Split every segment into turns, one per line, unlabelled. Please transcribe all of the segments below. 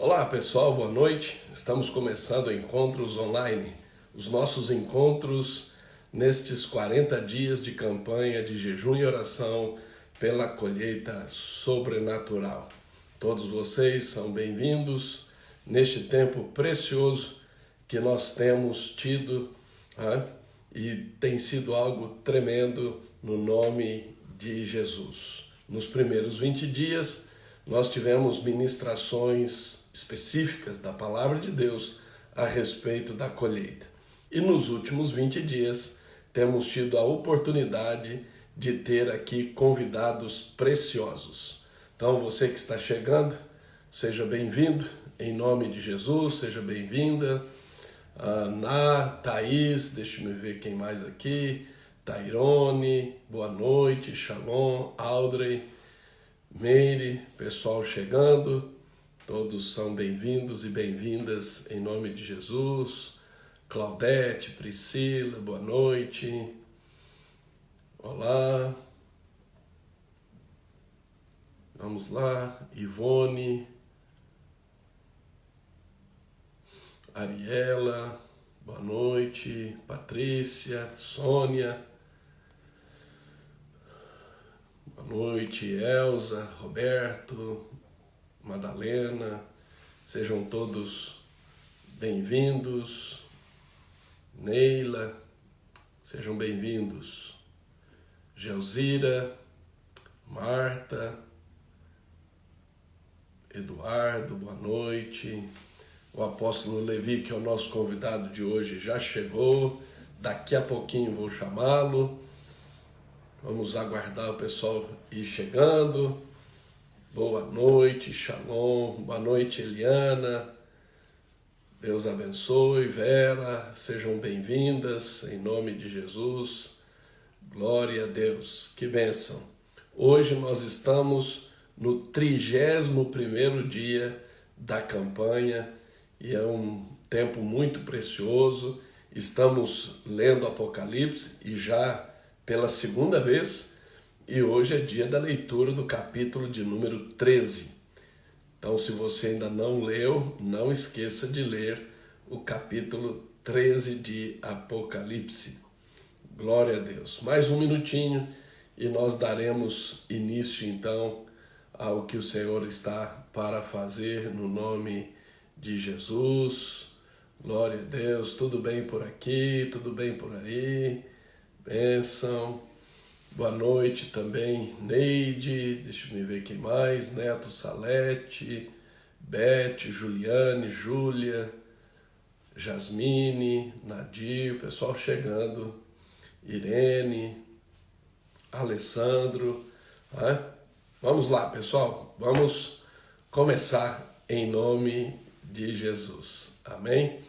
Olá pessoal, boa noite. Estamos começando encontros online. Os nossos encontros nestes 40 dias de campanha de jejum e oração pela colheita sobrenatural. Todos vocês são bem-vindos neste tempo precioso que nós temos tido e tem sido algo tremendo no nome de Jesus. Nos primeiros 20 dias nós tivemos ministrações específicas da palavra de Deus a respeito da colheita. E nos últimos 20 dias temos tido a oportunidade de ter aqui convidados preciosos. Então você que está chegando, seja bem-vindo em nome de Jesus, seja bem-vinda. Ana, Thaís, deixa eu ver quem mais aqui, Tairone, boa noite, Shalom, Audrey, Meire, pessoal chegando, todos são bem-vindos e bem-vindas em nome de Jesus. Claudete, Priscila, boa noite. Olá. Vamos lá, Ivone, Ariela, boa noite. Patrícia, Sônia, boa noite. Elza, Roberto, Madalena, sejam todos bem-vindos. Neila, sejam bem-vindos. Gelzira, Marta, Eduardo, boa noite. O apóstolo Levi, que é o nosso convidado de hoje, já chegou. Daqui a pouquinho vou chamá-lo. Vamos aguardar o pessoal ir chegando. Boa noite, Shalom. Boa noite, Eliana. Deus abençoe. Vera, sejam bem-vindas em nome de Jesus. Glória a Deus. Que bênção. Hoje nós estamos no 31º dia da campanha e é um tempo muito precioso. Estamos lendo Apocalipse e já pela segunda vez, e hoje é dia da leitura do capítulo de número 13. Então, se você ainda não leu, não esqueça de ler o capítulo 13 de Apocalipse. Glória a Deus. Mais um minutinho e nós daremos início, então, ao que o Senhor está para fazer no nome de Jesus. Glória a Deus. Tudo bem por aqui? Tudo bem por aí? Bênção. Boa noite também, Neide, deixa eu ver quem mais, Neto Salete, Beth, Juliane, Júlia, Jasmine, Nadir, pessoal chegando, Irene, Alessandro. Vamos lá, pessoal, vamos começar em nome de Jesus, amém?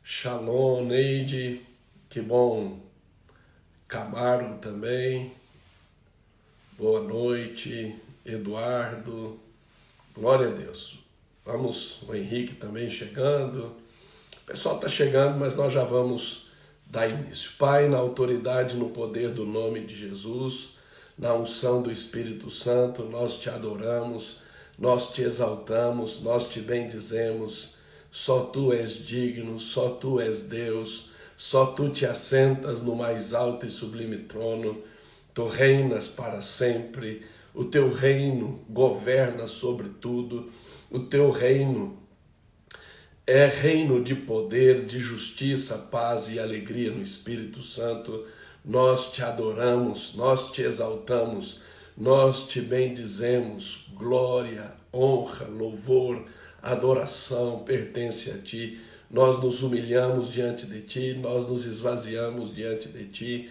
Shalom, Neide, que bom. Camargo também, boa noite. Eduardo, glória a Deus. Vamos, o Henrique também chegando. O pessoal está chegando, mas nós já vamos dar início. Pai, na autoridade, no poder do nome de Jesus, na unção do Espírito Santo, nós te adoramos, nós te exaltamos, nós te bendizemos. Só tu és digno, só tu és Deus. Só tu te assentas no mais alto e sublime trono, tu reinas para sempre, o teu reino governa sobre tudo, o teu reino é reino de poder, de justiça, paz e alegria no Espírito Santo. Nós te adoramos, nós te exaltamos, nós te bendizemos. Glória, honra, louvor, adoração pertence a ti. Nós nos humilhamos diante de ti, nós nos esvaziamos diante de ti.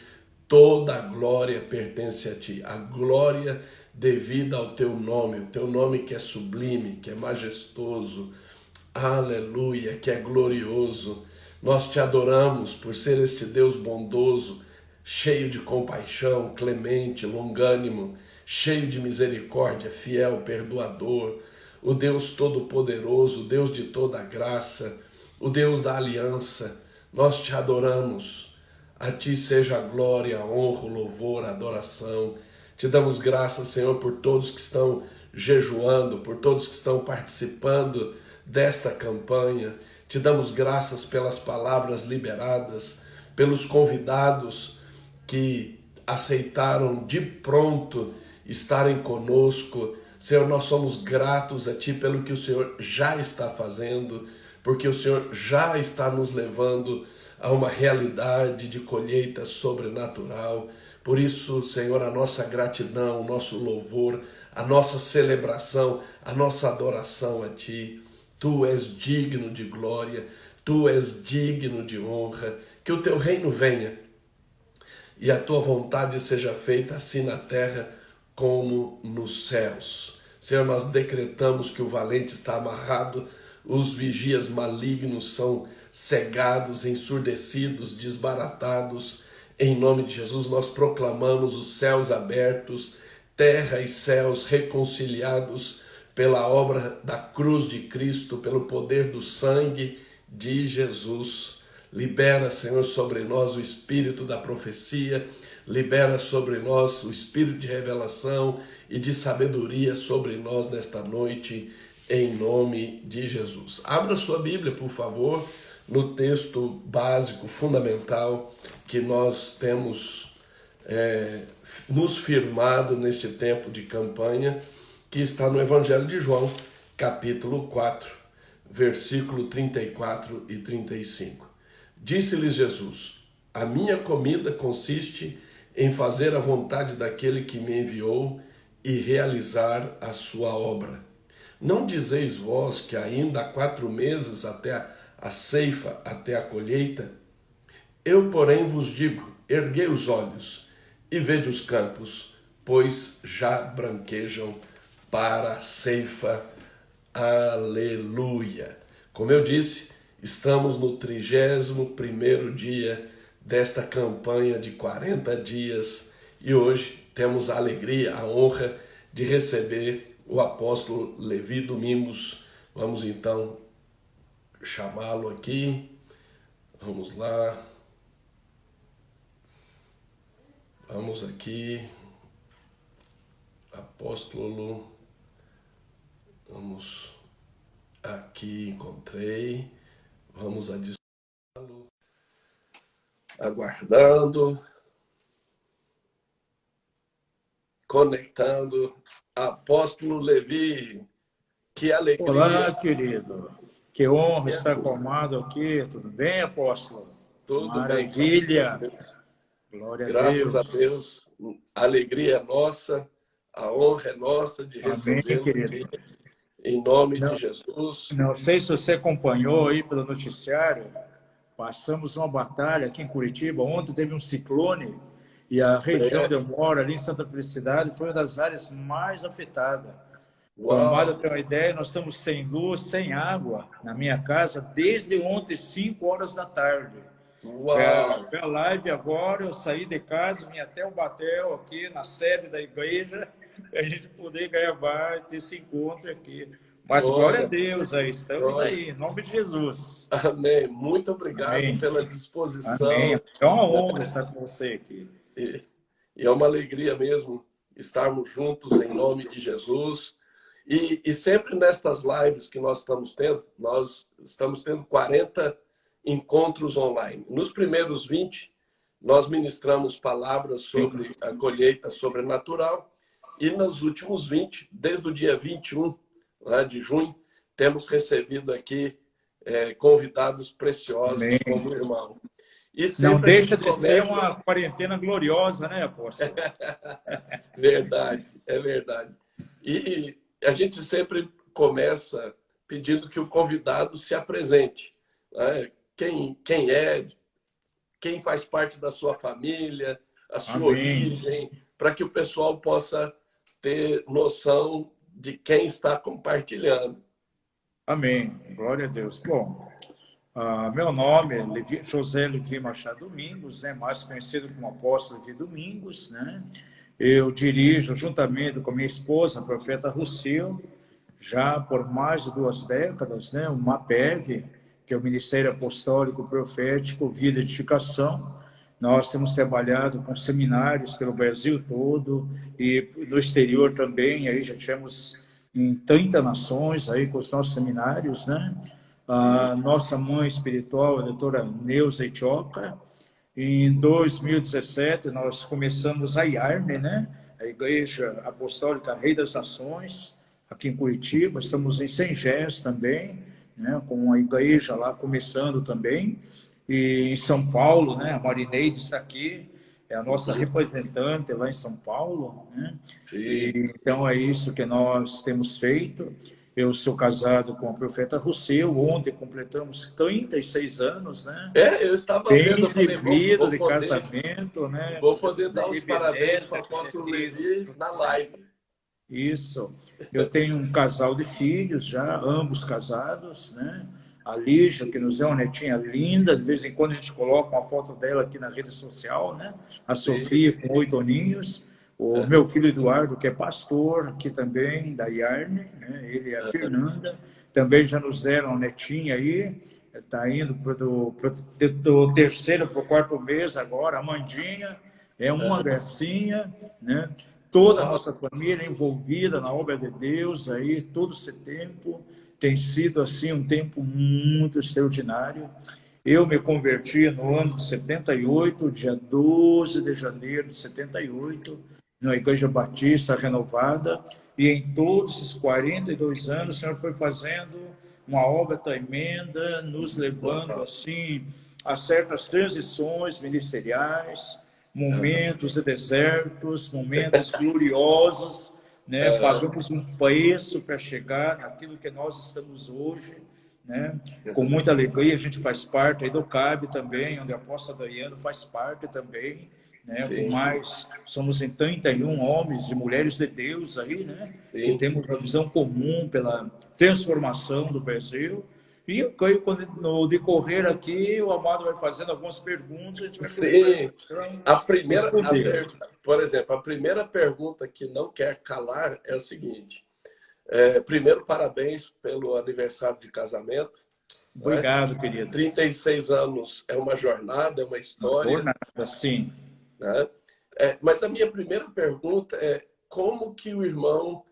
Toda a glória pertence a ti, a glória devida ao teu nome, o teu nome que é sublime, que é majestoso, aleluia, que é glorioso. Nós te adoramos por ser este Deus bondoso, cheio de compaixão, clemente, longânimo, cheio de misericórdia, fiel, perdoador, o Deus todo-poderoso, o Deus de toda graça, o Deus da aliança. Nós te adoramos. A ti seja a glória, a honra, o louvor, a adoração. Te damos graças, Senhor, por todos que estão jejuando, por todos que estão participando desta campanha. Te damos graças pelas palavras liberadas, pelos convidados que aceitaram de pronto estarem conosco. Senhor, nós somos gratos a Ti pelo que o Senhor já está fazendo, porque o Senhor já está nos levando a uma realidade de colheita sobrenatural. Por isso, Senhor, a nossa gratidão, o nosso louvor, a nossa celebração, a nossa adoração a Ti. Tu és digno de glória, Tu és digno de honra. Que o Teu reino venha e a Tua vontade seja feita assim na terra como nos céus. Senhor, nós decretamos que o valente está amarrado, os vigias malignos são cegados, ensurdecidos, desbaratados. Em nome de Jesus, nós proclamamos os céus abertos, terra e céus reconciliados pela obra da cruz de Cristo, pelo poder do sangue de Jesus. Libera, Senhor, sobre nós o espírito da profecia, libera sobre nós o espírito de revelação e de sabedoria sobre nós nesta noite, em nome de Jesus. Abra sua Bíblia, por favor, no texto básico, fundamental, que nós temos nos firmado neste tempo de campanha, que está no Evangelho de João, capítulo 4, versículo 34 e 35. Disse-lhes Jesus: a minha comida consiste em fazer a vontade daquele que me enviou e realizar a sua obra. Não dizeis vós que ainda há 4 meses até a ceifa, até a colheita? Eu, porém, vos digo, erguei os olhos e vede os campos, pois já branquejam para a ceifa. Aleluia! Como eu disse, estamos no 31º dia desta campanha de 40 dias e hoje temos a alegria, a honra de receber o apóstolo Levi Domingos. Vamos então chamá-lo aqui. Vamos lá. Vamos aqui. Apóstolo. Vamos aqui, encontrei. Vamos adicioná-lo. Aguardando. Conectando. Apóstolo Levi, que alegria.
Olá, querido. Que honra estar acalmado aqui. Tudo bem, apóstolo?
Tudo
Maravilha.
bem.
Glória
Graças
a
a Deus. A alegria é nossa, a honra é nossa de recebê-lo aqui, em nome de Jesus.
Não sei se você acompanhou aí pelo noticiário, passamos uma batalha aqui em Curitiba. Ontem teve um ciclone e a região onde eu moro, ali em Santa Felicidade, foi uma das áreas mais afetadas. Para ter uma ideia, nós estamos sem luz, sem água na minha casa desde ontem, 5 horas da tarde. A live agora, eu saí de casa, vim até o Batel, aqui na sede da igreja, para a gente poder gravar e ter esse encontro aqui. Mas glória a Deus, aí estamos aí, em nome de Jesus.
Amém. Muito obrigado pela disposição.
Amém. É uma honra estar com você aqui.
E é uma alegria mesmo estarmos juntos em nome de Jesus. E sempre nestas lives que nós estamos tendo 40 encontros online. Nos primeiros 20, nós ministramos palavras sobre a colheita sobrenatural. E nos últimos 20, desde o dia 21 de junho, temos recebido aqui convidados preciosos como o irmão. E
não deixa de ser uma quarentena gloriosa, né, apóstolo?
Verdade, é verdade. E a gente sempre começa pedindo que o convidado se apresente, né? Quem é, quem faz parte da sua família, a sua origem, para que o pessoal possa ter noção de quem está compartilhando.
Amém. Glória a Deus. Bom, meu nome é José Levi Machado Domingos, né, mais conhecido como Apóstolo Levi Domingos, né? Eu dirijo, juntamente com minha esposa, a profeta Rucil, já por mais de 2 décadas, né, o MAPEV, que é o Ministério Apostólico Profético Vida e Edificação. Nós temos trabalhado com seminários pelo Brasil todo e no exterior também. Aí já tivemos em 30 nações aí com os nossos seminários, né? A nossa mãe espiritual, a doutora Neuza Itioca. Em 2017, nós começamos a IARNE, né? A Igreja Apostólica Rei das Nações, aqui em Curitiba. Estamos em Sengés também, né? Com a igreja lá começando também. E em São Paulo, né? A Marineide está aqui, é a nossa representante lá em São Paulo, né? E, então é isso que nós temos feito. Eu sou casado com a profeta Rosseu, ontem completamos 36 anos, né?
Eu estava vendo,
Bem
eu falei,
vivido de
poder,
casamento, né?
vou poder dar os parabéns para o apóstolo Levi na live.
Isso. Eu tenho um casal de filhos já, ambos casados, né? A Lígia, que nos é uma netinha linda, de vez em quando a gente coloca uma foto dela aqui na rede social, né? A Sofia, com 8 aninhos. O meu filho Eduardo, que é pastor aqui também, da IARNE, né? Ele e a Fernanda. Também já nos deram uma netinha aí. Está indo do terceiro para o quarto mês agora. A Amandinha é uma gracinha, né? Toda a nossa família envolvida na obra de Deus aí, todo esse tempo tem sido assim um tempo muito extraordinário. Eu me converti no ano de 78, dia 12 de janeiro de 78, na Igreja Batista Renovada, e em todos esses 42 anos o Senhor foi fazendo uma obra tremenda, nos levando assim a certas transições ministeriais, momentos de desertos, momentos gloriosos, né? Pagamos um preço para chegar naquilo que nós estamos hoje, né? Com muita alegria, a gente faz parte aí do CAB também, onde a apóstola Daiane faz parte também, né? Com mais, somos em 31 homens e mulheres de Deus aí, né? Que temos a visão comum pela transformação do Brasil. E eu creio que no decorrer aqui, o Amado vai fazendo algumas perguntas. A gente vai
por exemplo, a primeira pergunta que não quer calar é o seguinte. Primeiro, parabéns pelo aniversário de casamento.
Obrigado, querido.
36 anos é uma jornada, é uma história.
Uma jornada, sim.
Né? Mas a minha primeira pergunta é como que o irmão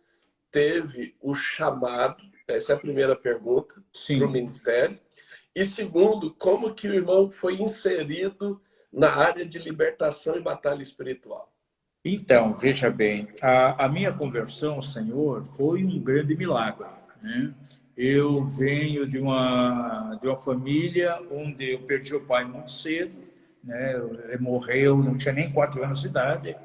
teve o chamado, essa é a primeira pergunta, para o ministério. E segundo, como que o irmão foi inserido na área de libertação e batalha espiritual?
Então, veja bem, a minha conversão ao Senhor foi um grande milagre, né? Eu venho de uma família onde eu perdi o pai muito cedo, né? Ele morreu, não tinha nem 4 anos de idade.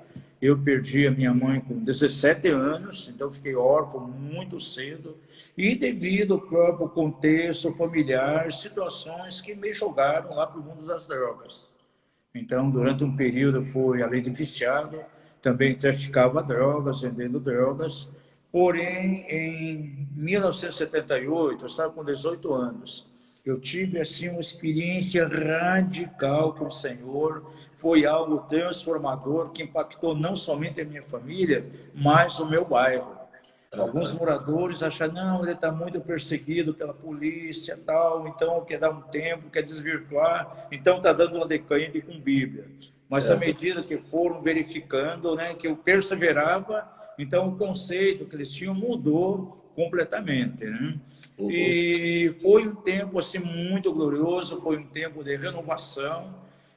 Eu perdi a minha mãe com 17 anos, então fiquei órfão muito cedo. E devido ao próprio contexto familiar, situações que me jogaram lá para o mundo das drogas. Então, durante um período, fui, além de viciado, também traficava drogas, vendendo drogas. Porém, em 1978, eu estava com 18 anos, eu tive assim uma experiência radical com o Senhor. Foi algo transformador que impactou não somente a minha família, mas o meu bairro. Alguns moradores acharam, não, ele está muito perseguido pela polícia, tal, então quer dar um tempo, quer desvirtuar, então está dando uma decaída com Bíblia. Mas à medida que foram verificando, né, que eu perseverava, então o conceito que eles tinham mudou completamente, né? E foi um tempo assim muito glorioso, foi um tempo de renovação.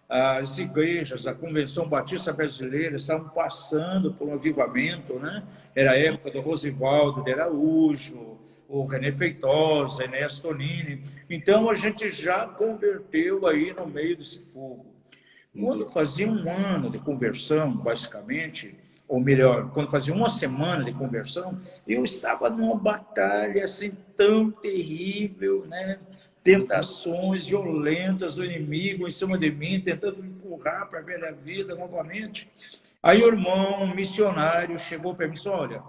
As igrejas, a Convenção Batista Brasileira estavam passando por um avivamento, né? Era a época do Rosivaldo de Araújo, o René Feitosa, Enéas Tonini. Então a gente já converteu aí no meio desse fogo. Quando fazia um ano de conversão, basicamente, ou melhor, quando fazia uma semana de conversão, eu estava numa batalha assim tão terrível, né? Tentações violentas do inimigo em cima de mim, tentando me empurrar para a velha vida novamente. Aí o irmão missionário chegou para mim e disse, olha,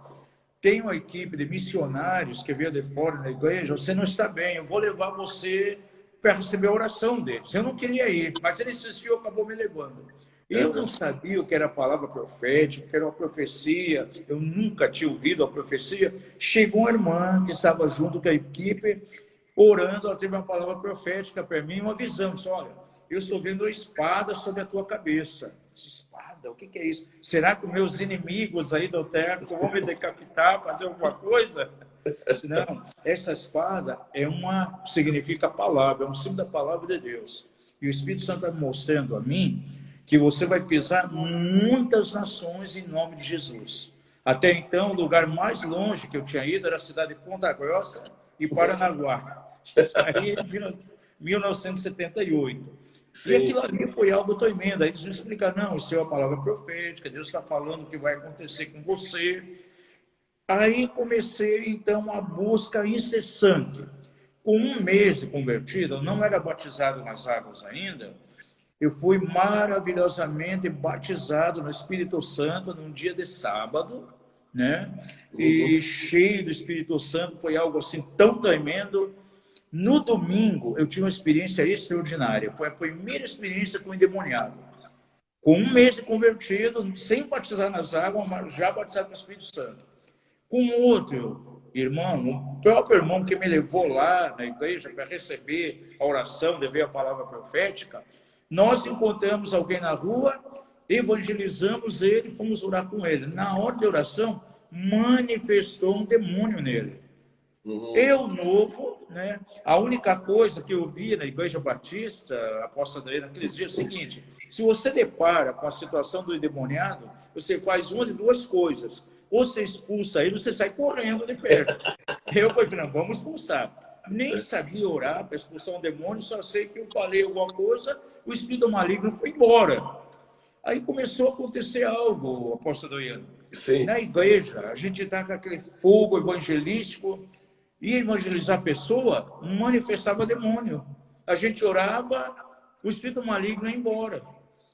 tem uma equipe de missionários que veio de fora da igreja, você não está bem, eu vou levar você para receber a oração deles. Eu não queria ir, mas ele insistiu, acabou me levando. Eu não sabia o que era a palavra profética, o que era uma profecia, eu nunca tinha ouvido a profecia. Chegou uma irmã que estava junto com a equipe, orando, ela teve uma palavra profética para mim, uma visão, disse, olha, eu estou vendo uma espada sobre a tua cabeça. Espada? espada? O que é isso? Será que os meus inimigos aí do teto vão me decapitar, fazer alguma coisa? Não, essa espada significa palavra, é um símbolo da palavra de Deus. E o Espírito Santo está mostrando a mim que você vai pisar muitas nações em nome de Jesus. Até então, o lugar mais longe que eu tinha ido era a cidade de Ponta Grossa e Paranaguá. Isso aí em 1978.
Sim.
E aquilo ali foi algo tremendo. Aí eles me explicaram, não, isso é uma palavra profética, Deus está falando o que vai acontecer com você. Aí comecei, então, a busca incessante. Com 1 mês de convertido, eu não era batizado nas águas ainda, eu fui maravilhosamente batizado no Espírito Santo num dia de sábado, né? E cheio do Espírito Santo, foi algo assim tão tremendo. No domingo, eu tive uma experiência extraordinária. Foi a primeira experiência com o endemoniado. Com 1 mês de convertido, sem batizar nas águas, mas já batizado no Espírito Santo. Com outro irmão, o próprio irmão que me levou lá na igreja para receber a oração, de ver a palavra profética, nós encontramos alguém na rua, evangelizamos ele, fomos orar com ele. Na hora de oração, manifestou um demônio nele. Eu, novo, né? A única coisa que eu vi na Igreja Batista, apóstolo Adriano, naqueles dias, é o seguinte: se você depara com a situação do endemoniado, você faz uma de 2 coisas. Ou você expulsa ele, ou você sai correndo de perto. Eu falei, não, vamos expulsar. Nem sabia orar para expulsar um demônio, só sei que eu falei alguma coisa, o espírito maligno foi embora. Aí começou a acontecer algo, apóstolo Adriano.
Sim.
Na igreja, a gente está com aquele fogo evangelístico, ia evangelizar a pessoa, manifestava demônio. A gente orava, o espírito maligno ia embora.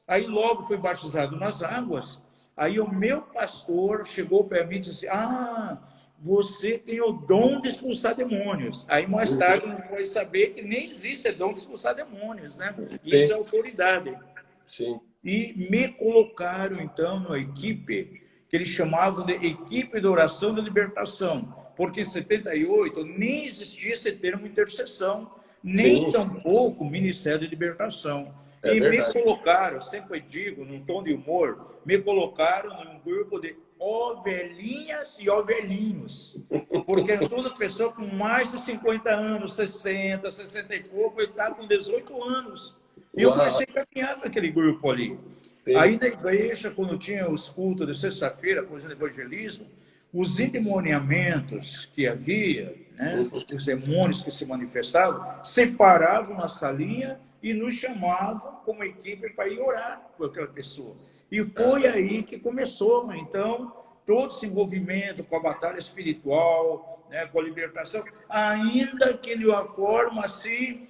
Aí logo fui batizado nas águas. Aí o meu pastor chegou para mim e disse assim, você tem o dom de expulsar demônios. Aí mais tarde a gente vai saber que nem existe dom de expulsar demônios, né? Isso é autoridade.
Sim.
E me colocaram então numa equipe que eles chamavam de equipe de oração de libertação, porque em 78 nem existia esse termo intercessão, nem tampouco Ministério de Libertação. E
verdade.
me colocaram, sempre digo, num tom de humor, me colocaram num grupo de ovelhinhas e ovelhinhos, porque era toda pessoa com mais de 50 anos, 60, 60 e pouco, e estava com 18 anos. E eu comecei a caminhar naquele grupo ali. Sim. Aí na igreja, quando tinha os cultos de sexta-feira, por exemplo, evangelismo, os endemoniamentos que havia, né, os demônios que se manifestavam, separavam na salinha e nos chamavam como equipe para ir orar por aquela pessoa. E foi aí que começou, então, todo esse envolvimento com a batalha espiritual, né, com a libertação, ainda que de uma forma assim,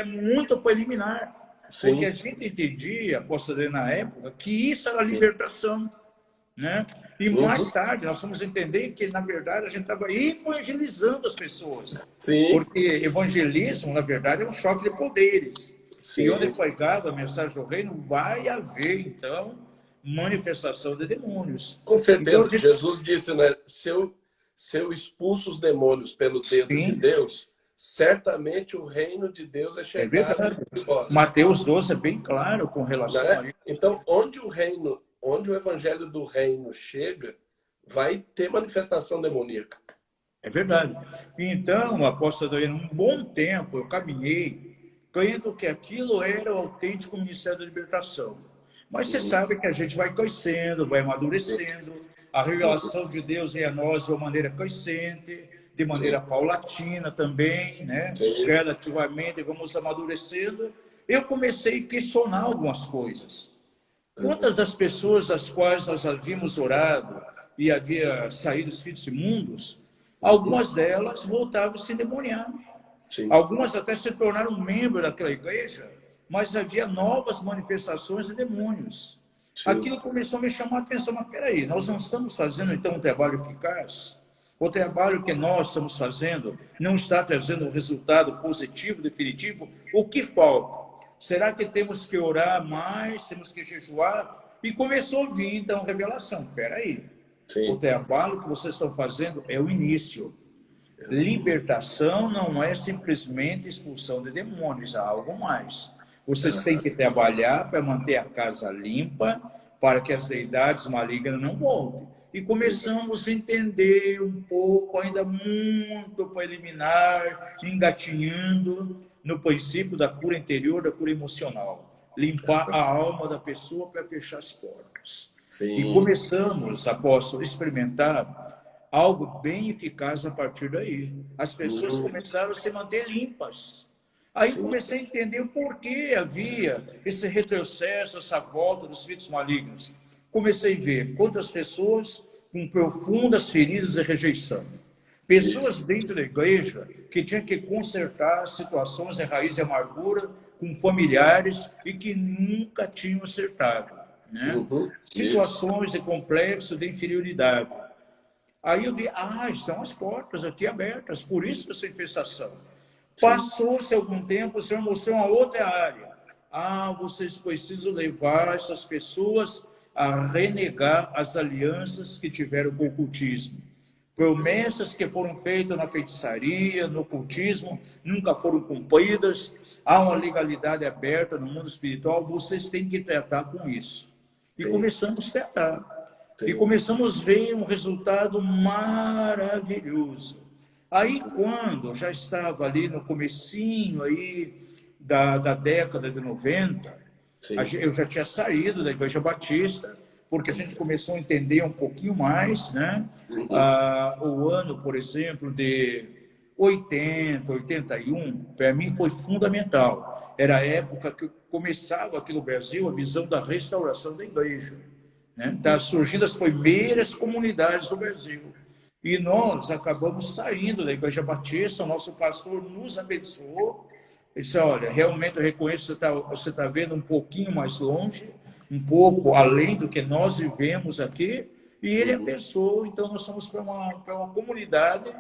muito preliminar. Sim. Porque a gente entendia, posso dizer, na época, que isso era libertação. Né? E mais tarde nós fomos entender que, na verdade, a gente estava evangelizando as pessoas.
Sim.
Porque evangelismo, na verdade, é um choque de poderes.
Sim.
E onde é pregado a mensagem do reino, vai haver, então, manifestação de demônios.
Com certeza.
Então,
Jesus disse, né? Se eu expulso os demônios pelo dedo de Deus, certamente o reino de Deus é chegado.
É verdade. Mateus 12 é bem claro com relação a isso.
Então, onde o evangelho do reino chega, vai ter manifestação demoníaca.
É verdade. Então, apóstolo, em um bom tempo eu caminhei crendo que aquilo era o autêntico Ministério da Libertação. Mas você sabe que a gente vai crescendo, vai amadurecendo, a revelação de Deus em nós de uma maneira crescente, de maneira paulatina também, né? Gradativamente vamos amadurecendo. Eu comecei a questionar algumas coisas. Quantas das pessoas das quais nós havíamos orado e havia saído espíritos imundos, algumas delas voltavam a se endemoniar. Sim. Algumas até se tornaram membros daquela igreja, mas havia novas manifestações de demônios. Sim. Aquilo começou a me chamar a atenção, mas peraí, nós não estamos fazendo então um trabalho eficaz? O trabalho que nós estamos fazendo não está trazendo um resultado positivo, definitivo? O que falta? Será que temos que orar mais? Temos que jejuar? E começou a vir, então, revelação. Espera aí. O trabalho que vocês estão fazendo é o início. Libertação não é simplesmente expulsão de demônios, há algo mais. Vocês têm que trabalhar para manter a casa limpa, para que as deidades malignas não voltem. E começamos a entender um pouco, ainda muito preliminar, engatinhando no princípio da cura interior, da cura emocional. Limpar a alma da pessoa para fechar as portas.
Sim.
E começamos, apóstolo, a experimentar algo bem eficaz a partir daí. As pessoas começaram a se manter limpas. Aí comecei a entender o porquê havia esse retrocesso, essa volta dos espíritos malignos. Comecei a ver quantas pessoas com profundas feridas e rejeição. Pessoas dentro da igreja que tinham que consertar situações de raiz de amargura com familiares e que nunca tinham acertado. Né? Situações de complexo de inferioridade. Aí eu vi, estão as portas aqui abertas, por isso essa infestação. Passou-se algum tempo, o Senhor mostrou uma outra área. Vocês precisam levar essas pessoas a renegar as alianças que tiveram com o ocultismo. Promessas que foram feitas na feitiçaria, no ocultismo, nunca foram cumpridas. Há uma legalidade aberta no mundo espiritual, vocês têm que tratar com isso. E começamos a tratar. E começamos a ver um resultado maravilhoso. Aí, quando já estava ali no comecinho aí da década de 90, eu já tinha saído da Igreja Batista, porque a gente começou a entender um pouquinho mais, né? O ano, por exemplo, de 80, 81, para mim foi fundamental. Era a época que começava aqui no Brasil a visão da restauração da igreja, né? Tá surgindo as primeiras comunidades do Brasil. E nós acabamos saindo da Igreja Batista, o nosso pastor nos abençoou. Ele disse, olha, realmente eu reconheço que você está vendo um pouquinho mais longe, um pouco além do que nós vivemos aqui, e ele abençoou. Então nós fomos para uma comunidade,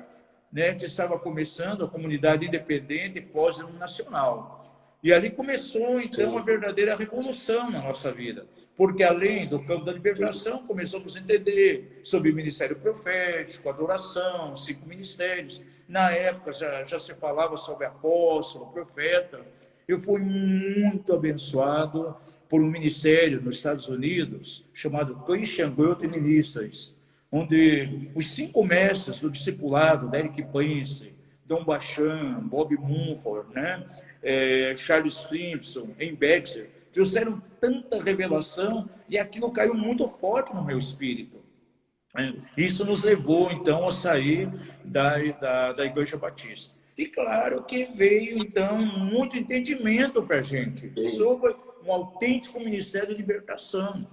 né, que estava começando, a comunidade independente pós-denominacional. E ali começou, então, a verdadeira revolução na nossa vida. Porque, além do campo da libertação, começamos a entender sobre o ministério profético, adoração, 5 ministérios. Na época, já se falava sobre apóstolo, profeta. Eu fui muito abençoado por um ministério nos Estados Unidos, chamado Christian Growth Ministries, onde os 5 mestres do discipulado, Derek Prince, Don Bachan, Bob Mumford, né? Charles Simpson, Em Baxter, trouxeram tanta revelação e aquilo caiu muito forte no meu espírito. Isso nos levou, então, a sair da Igreja Batista. E claro que veio, então, muito entendimento para a gente sobre um autêntico ministério de libertação.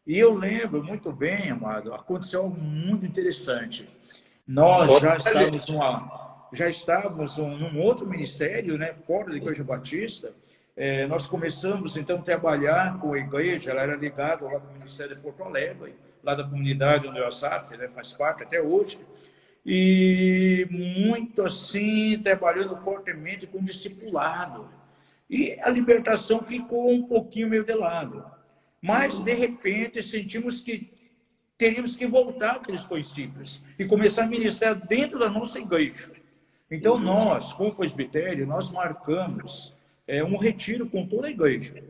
E eu lembro muito bem, amado, aconteceu algo muito interessante. Nós já estávamos num outro ministério, né, fora da Igreja Batista. Nós começamos, então, a trabalhar com a igreja. Ela era ligada lá do Ministério de Porto Alegre, lá da comunidade onde o Asaf, né, faz parte até hoje. E muito assim, trabalhando fortemente com discipulado. E a libertação ficou um pouquinho meio de lado. Mas, de repente, sentimos que teríamos que voltar àqueles princípios e começar a ministrar dentro da nossa igreja. Então, nós, como presbitério, nós marcamos um retiro com toda a igreja.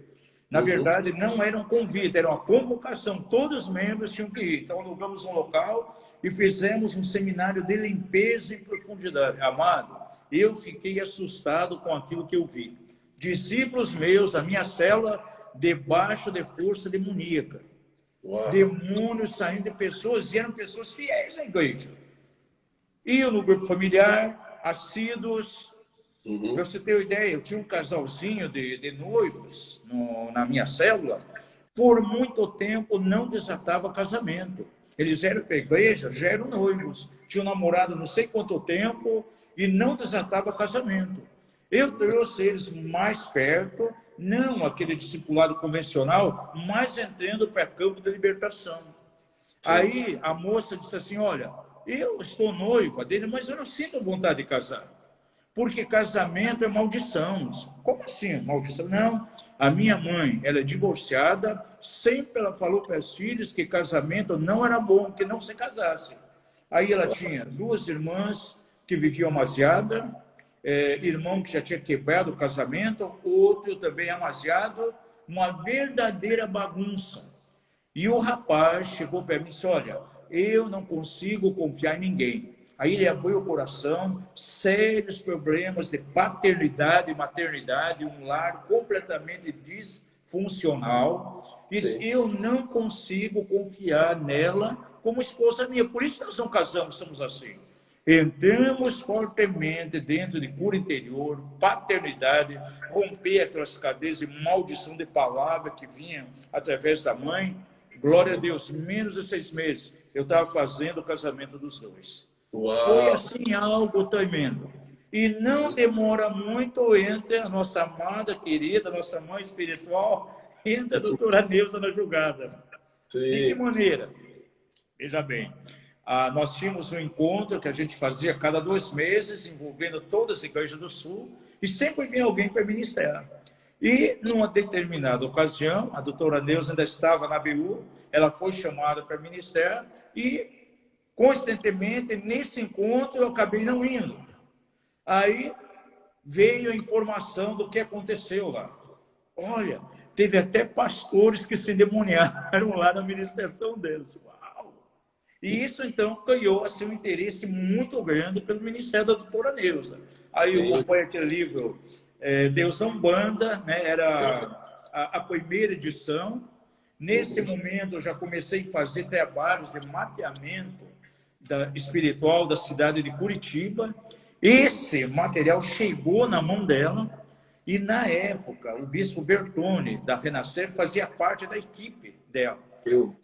Na verdade, não era um convite, era uma convocação. Todos os membros tinham que ir. Então, alugamos um local e fizemos um seminário de limpeza em profundidade. Amado, eu fiquei assustado com aquilo que eu vi. Discípulos meus, da minha célula, debaixo de força demoníaca. Uau. Demônios saindo de pessoas, e eram pessoas fiéis à igreja. Iam no grupo familiar, assíduos. Para você ter uma ideia, eu tinha um casalzinho de noivos na minha célula. Por muito tempo não desatava casamento. Eles eram para a igreja, já eram noivos. Tinham namorado não sei quanto tempo e não desatava casamento. Eu trouxe eles mais perto, não aquele discipulado convencional, mas entrando para campo da libertação. Sim. Aí a moça disse assim, olha, eu estou noiva dele, mas eu não sinto vontade de casar. Porque casamento é maldição. Como assim, maldição? Não. A minha mãe, ela é divorciada, sempre ela falou para os filhos que casamento não era bom, que não se casasse. Aí ela tinha 2 irmãs que viviam amaziada, irmão que já tinha quebrado o casamento, outro também amaziado, uma verdadeira bagunça. E o rapaz chegou para mim e disse, olha, eu não consigo confiar em ninguém. Aí ele abriu o coração, sérios problemas de paternidade e maternidade, um lar completamente disfuncional. E disse, eu não consigo confiar nela como esposa minha. Por isso nós não casamos, somos assim. Entramos fortemente dentro de cura interior, paternidade, romper aquelas cadeias de maldição de palavra que vinha através da mãe. Glória a Deus, menos de 6 meses, eu estava fazendo o casamento dos dois.
Uau.
Foi assim algo tremendo. E não demora muito, entra a nossa amada, querida, nossa mãe espiritual, entra a doutora Neuza na jogada.
Sim.
De que maneira? Veja bem, nós tínhamos um encontro que a gente fazia cada 2 meses, envolvendo todas as igrejas do Sul, e sempre vinha alguém para ministrar. E, numa determinada ocasião, a doutora Neuza ainda estava na BU, ela foi chamada para ministrar, e, constantemente, nesse encontro, eu acabei não indo. Aí, veio a informação do que aconteceu lá. Olha, teve até pastores que se endemoniaram lá na ministração deles. Uau! E isso, então, ganhou assim, um interesse muito grande pelo ministério da doutora Neuza. Aí eu acompanho aquele livro, Deus da Umbanda, né? Era a primeira edição. Nesse momento, eu já comecei a fazer trabalhos de mapeamento espiritual da cidade de Curitiba. Esse material chegou na mão dela e, na época, o bispo Bertone, da Renascer, fazia parte da equipe dela.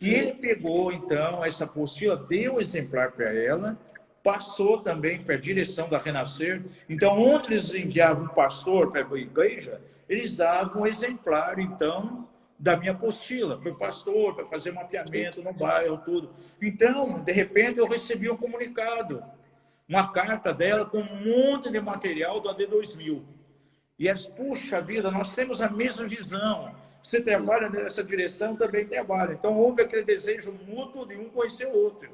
E ele pegou, então, essa apostila, deu exemplar para ela, passou também para a direção da Renascer. Então, onde eles enviavam um pastor para a igreja, eles davam um exemplar, então, da minha apostila para o pastor, para fazer mapeamento no bairro, tudo. Então, de repente, eu recebi um comunicado, uma carta dela com um monte de material do AD 2000. E eles, puxa vida, nós temos a mesma visão. Você trabalha nessa direção, também trabalha. Então, houve aquele desejo mútuo de um conhecer o outro.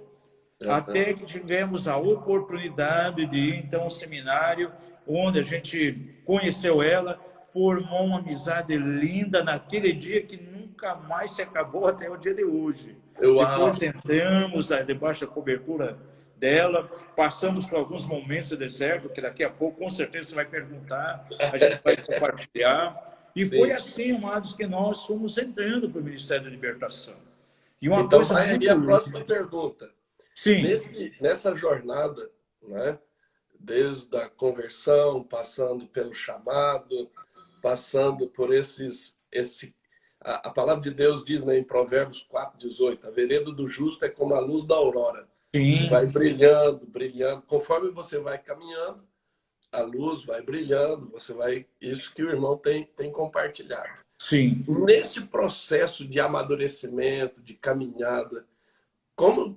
Até que tivemos a oportunidade de ir, então, ao seminário, onde a gente conheceu ela, formou uma amizade linda naquele dia que nunca mais se acabou até o dia de hoje.
Uau.
Depois entramos debaixo da cobertura dela, passamos por alguns momentos de deserto, que daqui a pouco, com certeza, você vai perguntar, a gente vai compartilhar. E foi assim, amados, que nós fomos entrando para o Ministério da Libertação. E uma
então,
coisa
vai
muito
aí a próxima pergunta.
Sim.
Nessa jornada, né, desde a conversão, passando pelo chamado, passando por a palavra de Deus diz, né, em Provérbios 4:18, a vereda do justo é como a luz da aurora.
Sim.
Vai brilhando, brilhando. Conforme você vai caminhando, a luz vai brilhando, você vai... Isso que o irmão tem compartilhado.
Sim.
Nesse processo de amadurecimento, de caminhada,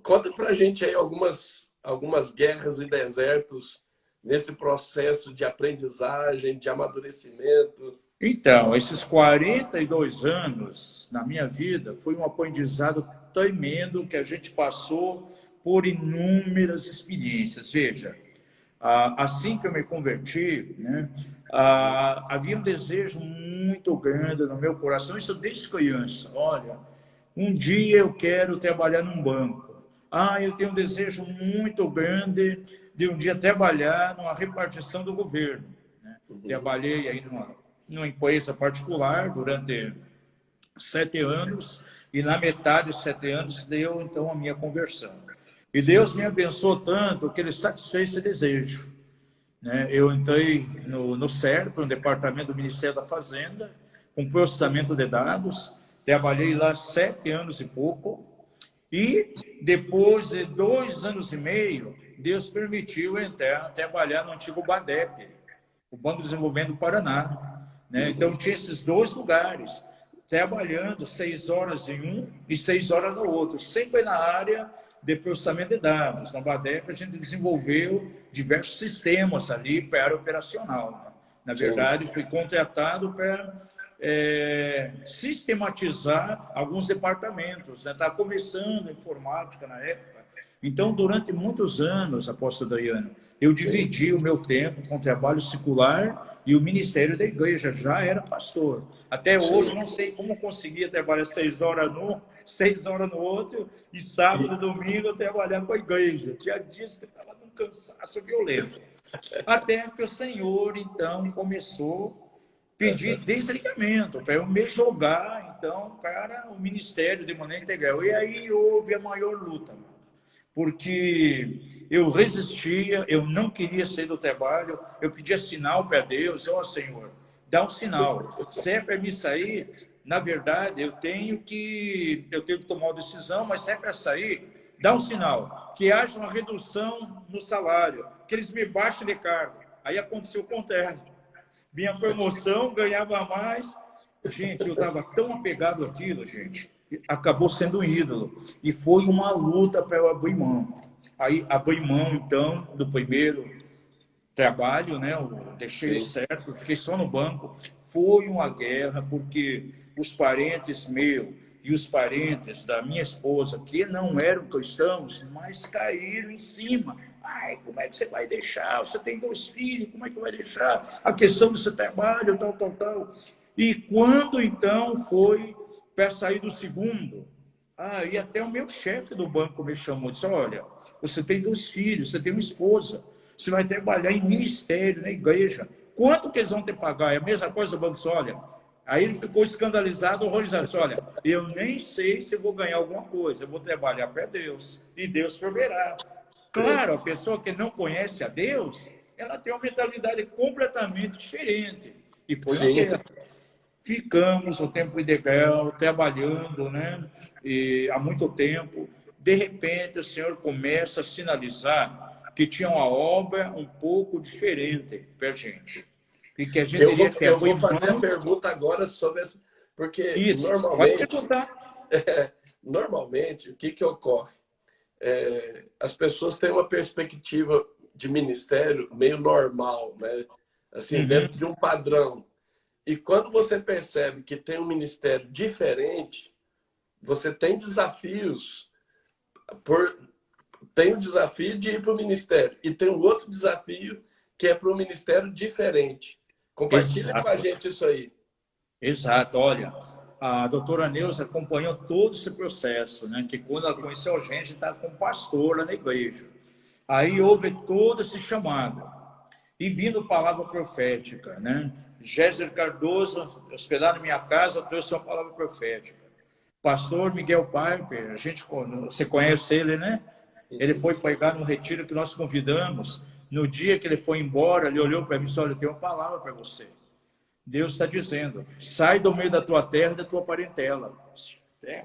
conta pra gente aí algumas guerras e desertos nesse processo de aprendizagem, de amadurecimento.
Então, esses 42 anos na minha vida foi um aprendizado tremendo que a gente passou por inúmeras experiências. Veja, assim que eu me converti, né, havia um desejo muito grande no meu coração, isso desde criança. Olha, um dia eu quero trabalhar num banco. Eu tenho um desejo muito grande de um dia trabalhar numa repartição do governo. Né? Trabalhei aí numa empresa particular durante 7 anos e na metade de 7 anos deu então a minha conversão. E Deus me abençoou tanto que Ele satisfez esse desejo. Né? Eu entrei no CERP, no Departamento do Ministério da Fazenda, com processamento de dados. Trabalhei lá 7 anos e pouco. E depois de 2 anos e meio, Deus permitiu eu entrar, trabalhar no antigo BADEP, o Banco de Desenvolvimento do Paraná. Né? Então, tinha esses 2 lugares, trabalhando 6 horas em um e 6 horas no outro, sempre na área de processamento de dados. Na BADEP, a gente desenvolveu diversos sistemas ali para a área operacional. Né? Na verdade, fui contratado para sistematizar alguns departamentos. Estava começando a informática na época. Então, durante muitos anos, apóstolo Daiane, eu dividi o meu tempo com o trabalho secular e o ministério da igreja. Já era pastor. Até hoje, não sei como conseguia trabalhar 6 horas num, 6 horas no outro, e sábado e domingo eu trabalhar com a igreja. Tinha dias que eu estava num cansaço violento. Até que o Senhor, então, começou a pedir desligamento para eu me jogar, então, para o ministério de maneira integral. E aí houve a maior luta, mano. Porque eu resistia, eu não queria sair do trabalho, eu pedia sinal para Deus, ó Senhor, dá um sinal. Se é para me sair, na verdade, eu tenho que tomar uma decisão, mas se é para sair, dá um sinal, que haja uma redução no salário, que eles me baixem de cargo. Aí aconteceu o contrário. Minha promoção, ganhava mais. Gente, eu estava tão apegado àquilo, gente. Acabou sendo um ídolo. E foi uma luta para eu abrir mão. Aí, abri mão, então, do primeiro trabalho, né? Eu deixei certo, fiquei só no banco. Foi uma guerra, porque os parentes meus e os parentes da minha esposa, que não eram cristãos, mas caíram em cima. Ai, como é que você vai deixar? Você tem 2 filhos, como é que vai deixar? A questão do seu trabalho, tal. E quando, então, foi para sair do segundo, e até o meu chefe do banco me chamou, disse, olha, você tem 2 filhos, você tem uma esposa, você vai trabalhar em ministério, na igreja. Quanto que eles vão te pagar? É a mesma coisa, o banco disse, olha. Aí ele ficou escandalizado, horrorizado. Disse, olha, eu nem sei se eu vou ganhar alguma coisa, eu vou trabalhar para Deus, e Deus proverá. Claro, a pessoa que não conhece a Deus, ela tem uma mentalidade completamente diferente. E foi uma guerra. Ficamos o tempo integral, trabalhando, né? E há muito tempo. De repente, o Senhor começa a sinalizar que tinha uma obra um pouco diferente para a gente. E que a gente
eu vou fazer a pergunta agora sobre essa, porque
isso,
normalmente o que ocorre? As pessoas têm uma perspectiva de ministério meio normal, né? Assim, dentro de um padrão. E quando você percebe que tem um ministério diferente, você tem desafios. Tem o desafio de ir para o ministério e tem um outro desafio que é para um ministério diferente. Compartilha com a gente isso aí.
Exato. Olha, a doutora Neuza acompanhou todo esse processo, né? Que quando ela conheceu a gente, estava com pastor lá na igreja. Aí houve todo esse chamado. E vindo palavra profética, né? Géser Cardoso, hospedado na minha casa, trouxe uma palavra profética. Pastor Miguel Piper, você conhece ele, né? Ele foi pregar no retiro que nós convidamos. No dia que ele foi embora, ele olhou para mim e disse, olha, eu tenho uma palavra para você. Deus está dizendo, sai do meio da tua terra e da tua parentela.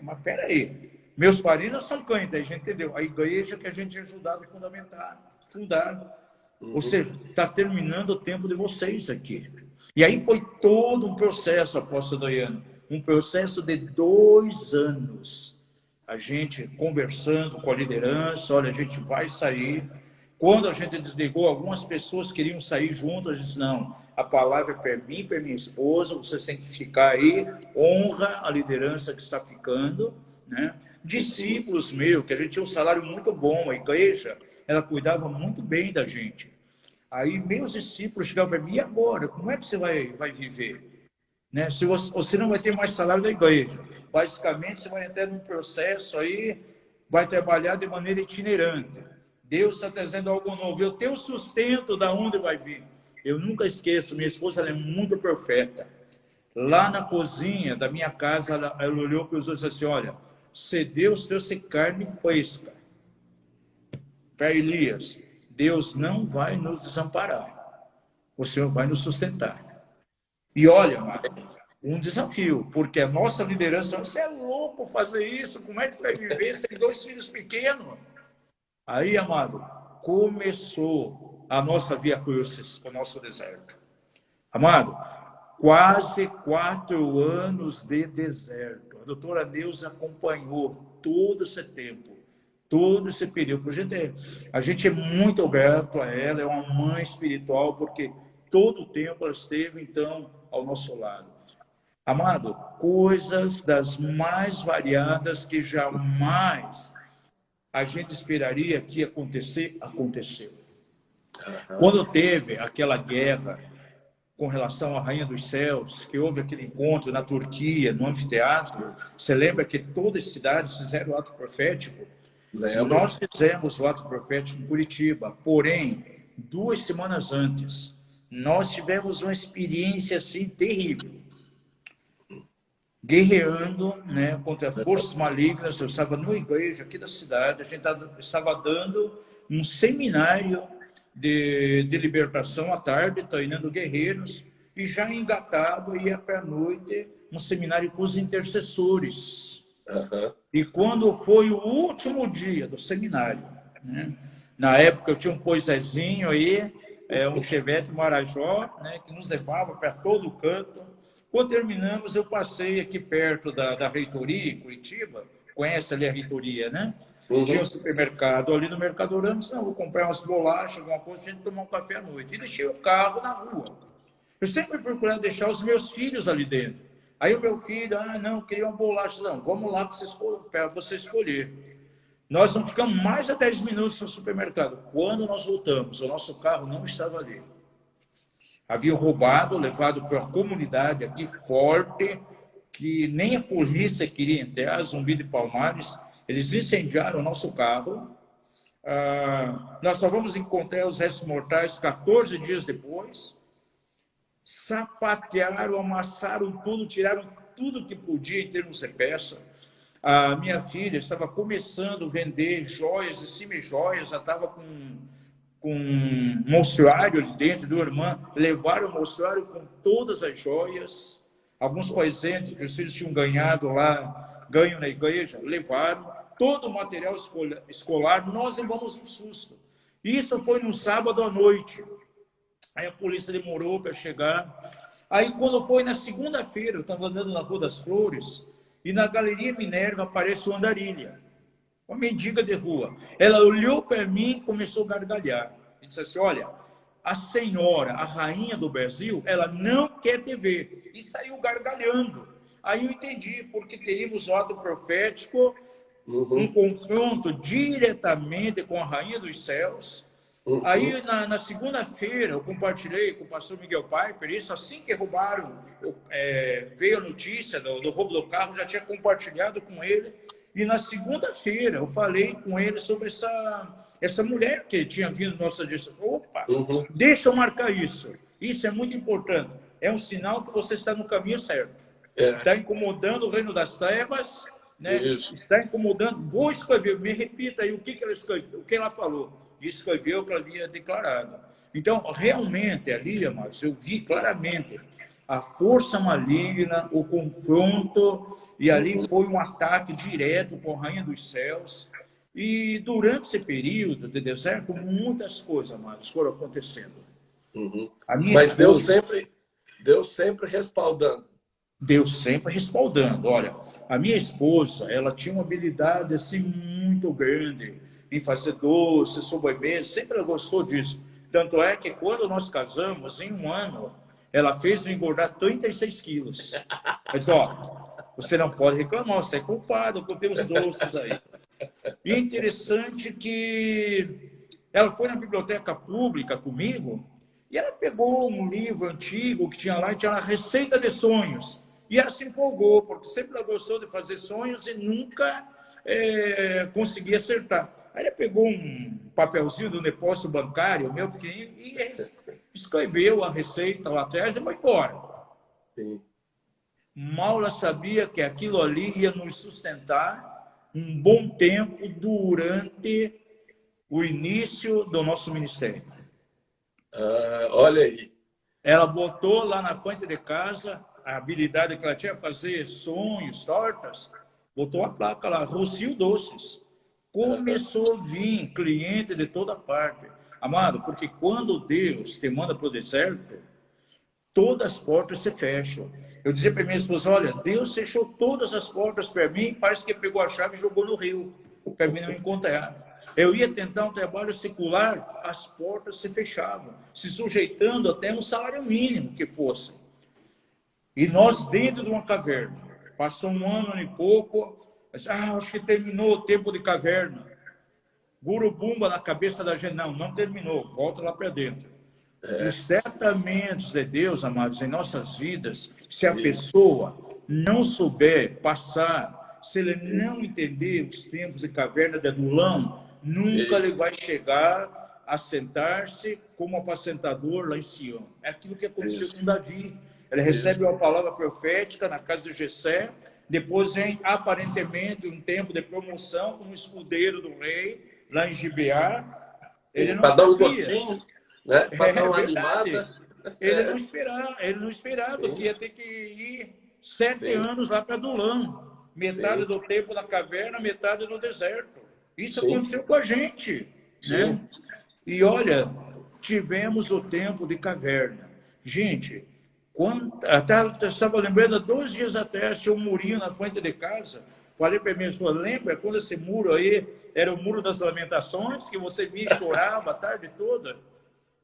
Mas peraí, meus parentes são crentes, a gente entendeu? A igreja que a gente tinha ajudado a fundar. Ou seja, está terminando o tempo de vocês aqui. E aí foi todo um processo, apóstolo Daiane, um processo de 2 anos. A gente conversando com a liderança, olha, a gente vai sair. Quando a gente desligou, algumas pessoas queriam sair juntas, a gente disse, não, a palavra é para mim, para minha esposa, vocês têm que ficar aí, honra a liderança que está ficando, né? Discípulos meus, que a gente tinha um salário muito bom, a igreja, ela cuidava muito bem da gente. Aí meus discípulos chegavam para mim, e agora? Como é que você vai viver? Né? Se você não vai ter mais salário da igreja. Basicamente, você vai entrar num processo aí, vai trabalhar de maneira itinerante. Deus está trazendo algo novo. Eu tenho sustento da onde vai vir. Eu nunca esqueço, minha esposa ela é muito profeta. Lá na cozinha da minha casa, ela olhou para os outros e disse assim, olha, se Deus trouxe carne fresca para Elias, Deus não vai nos desamparar. O Senhor vai nos sustentar. E olha, Marcos, um desafio, porque a nossa liderança, você é louco fazer isso, como é que você vai viver? Você tem 2 filhos pequenos. Aí, amado, começou a nossa Via Crucis, o nosso deserto. Amado, quase 4 anos de deserto. A doutora Neuza acompanhou todo esse tempo, todo esse período. A gente é muito grato a ela, é uma mãe espiritual, porque todo o tempo ela esteve, então, ao nosso lado. Amado, coisas das mais variadas que jamais a gente esperaria que ia acontecer, aconteceu. Quando teve aquela guerra com relação à Rainha dos Céus, que houve aquele encontro na Turquia, no anfiteatro, você lembra que todas as cidades fizeram o ato profético?
Lembro.
Nós fizemos o ato profético em Curitiba, porém, 2 semanas antes, nós tivemos uma experiência assim terrível. Guerreando, né, contra forças malignas. Eu estava numa igreja aqui da cidade, a gente estava dando um seminário de libertação à tarde, treinando guerreiros, e já engatava, ia para a noite, um seminário com os intercessores. E quando foi o último dia do seminário, né, na época eu tinha um Poisésinho aí, um Chevette Marajó, né, que nos levava para todo canto. Quando terminamos, eu passei aqui perto da reitoria, em Curitiba. Conhece ali a reitoria, né? Tinha um supermercado ali no Mercadorama. Não, vou comprar umas bolachas, alguma coisa, a gente tomar um café à noite. E deixei o carro na rua. Eu sempre procurando deixar os meus filhos ali dentro. Aí o meu filho, não, queria uma bolacha. Não, vamos lá para você escolher. Nós não ficamos mais de 10 minutos no supermercado. Quando nós voltamos, o nosso carro não estava ali. Haviam roubado, levado para uma comunidade aqui forte, que nem a polícia queria entrar, Zumbi de Palmares. Eles incendiaram o nosso carro. Nós só vamos encontrar os restos mortais 14 dias depois. Sapatearam, amassaram tudo, tiraram tudo que podia em termos de peça. A minha filha estava começando a vender joias e semi-joias, ela estava com um mostruário ali dentro do irmã, levaram o mostruário com todas as joias, alguns presentes que os filhos tinham ganhado lá, ganho na igreja, levaram todo o material escolar, nós levamos um susto. Isso foi no sábado à noite. Aí a polícia demorou para chegar. Aí quando foi na segunda-feira, eu estava andando na Rua das Flores, e na Galeria Minerva aparece uma andarilha. Uma mendiga de rua. Ela olhou para mim e começou a gargalhar. E disse assim, olha, a senhora, a rainha do Brasil, ela não quer te ver. E saiu gargalhando. Aí eu entendi, porque teríamos o ato profético, um confronto diretamente com a rainha dos céus. Aí na segunda-feira eu compartilhei com o pastor Miguel Piper, isso assim que roubaram, veio a notícia do roubo do carro, já tinha compartilhado com ele. E na segunda-feira eu falei com ele sobre essa mulher que tinha vindo nossa direção. Opa, deixa eu marcar isso. Isso é muito importante. É um sinal que você está no caminho certo. Está incomodando o reino das trevas, né? Está incomodando. Vou escrever, me repita aí o que ela escreveu, o que ela falou. E escreveu o que ela havia declarado. Então, realmente, ali, amados, eu vi claramente a força maligna, o confronto, e ali foi um ataque direto com a Rainha dos Céus. E durante esse período de deserto, muitas coisas, amados, foram acontecendo.
Mas esposa, Deus sempre respaldando.
Deus sempre respaldando. Olha, a minha esposa, ela tinha uma habilidade assim muito grande em fazer doce, sobremesa, sempre ela gostou disso. Tanto é que quando nós casamos, em um ano, ela fez engordar 36 quilos. Mas, você não pode reclamar, você é culpado por ter os doces aí. E é interessante que ela foi na biblioteca pública comigo e ela pegou um livro antigo que tinha lá, e tinha a Receita de Sonhos. E ela se empolgou, porque sempre ela gostou de fazer sonhos e nunca conseguia acertar. Aí ela pegou um papelzinho do depósito bancário, meu pequenininho, e escreveu a receita lá atrás e foi embora.
Sim.
Mal ela sabia que aquilo ali ia nos sustentar um bom tempo durante o início do nosso ministério.
Olha aí.
Ela botou lá na frente de casa a habilidade que ela tinha de fazer sonhos, tortas, botou a placa lá, Rocio Doces. Começou a vir cliente de toda parte. Amado, porque quando Deus te manda para o deserto, todas as portas se fecham. Eu dizia para minha esposa, olha, Deus fechou todas as portas para mim, parece que pegou a chave e jogou no rio, para mim não encontrar. Eu ia tentar um trabalho secular, as portas se fechavam, se sujeitando até um salário mínimo que fosse. E nós dentro de uma caverna. Passou um ano e pouco, acho que terminou o tempo de caverna. gurubumba na cabeça da gente. Não, não terminou, volta lá para dentro. Os tratamentos de Deus, amados, em nossas vidas, se a pessoa não souber passar, se ele não entender os tempos de caverna de Adulão, nunca ele vai chegar a sentar-se como apacentador lá em Sião. É aquilo que aconteceu com Davi. Ele recebe uma palavra profética na casa de Jessé, depois vem aparentemente um tempo de promoção como escudeiro do rei, lá em Gibeá. Ele não
para dar um
sabia.
gostinho, né? Para dar uma animada.
Ele não esperava que ia ter que ir 7 anos lá para Adulão. Metade do tempo na caverna, metade no deserto. Isso aconteceu com a gente. Né? E olha, tivemos o tempo de caverna. Gente, até estava lembrando, 2 dias atrás, tinha um murinho na frente de casa. Falei para minha esposa, lembra quando esse muro aí era o muro das lamentações, que você via e chorava a tarde toda?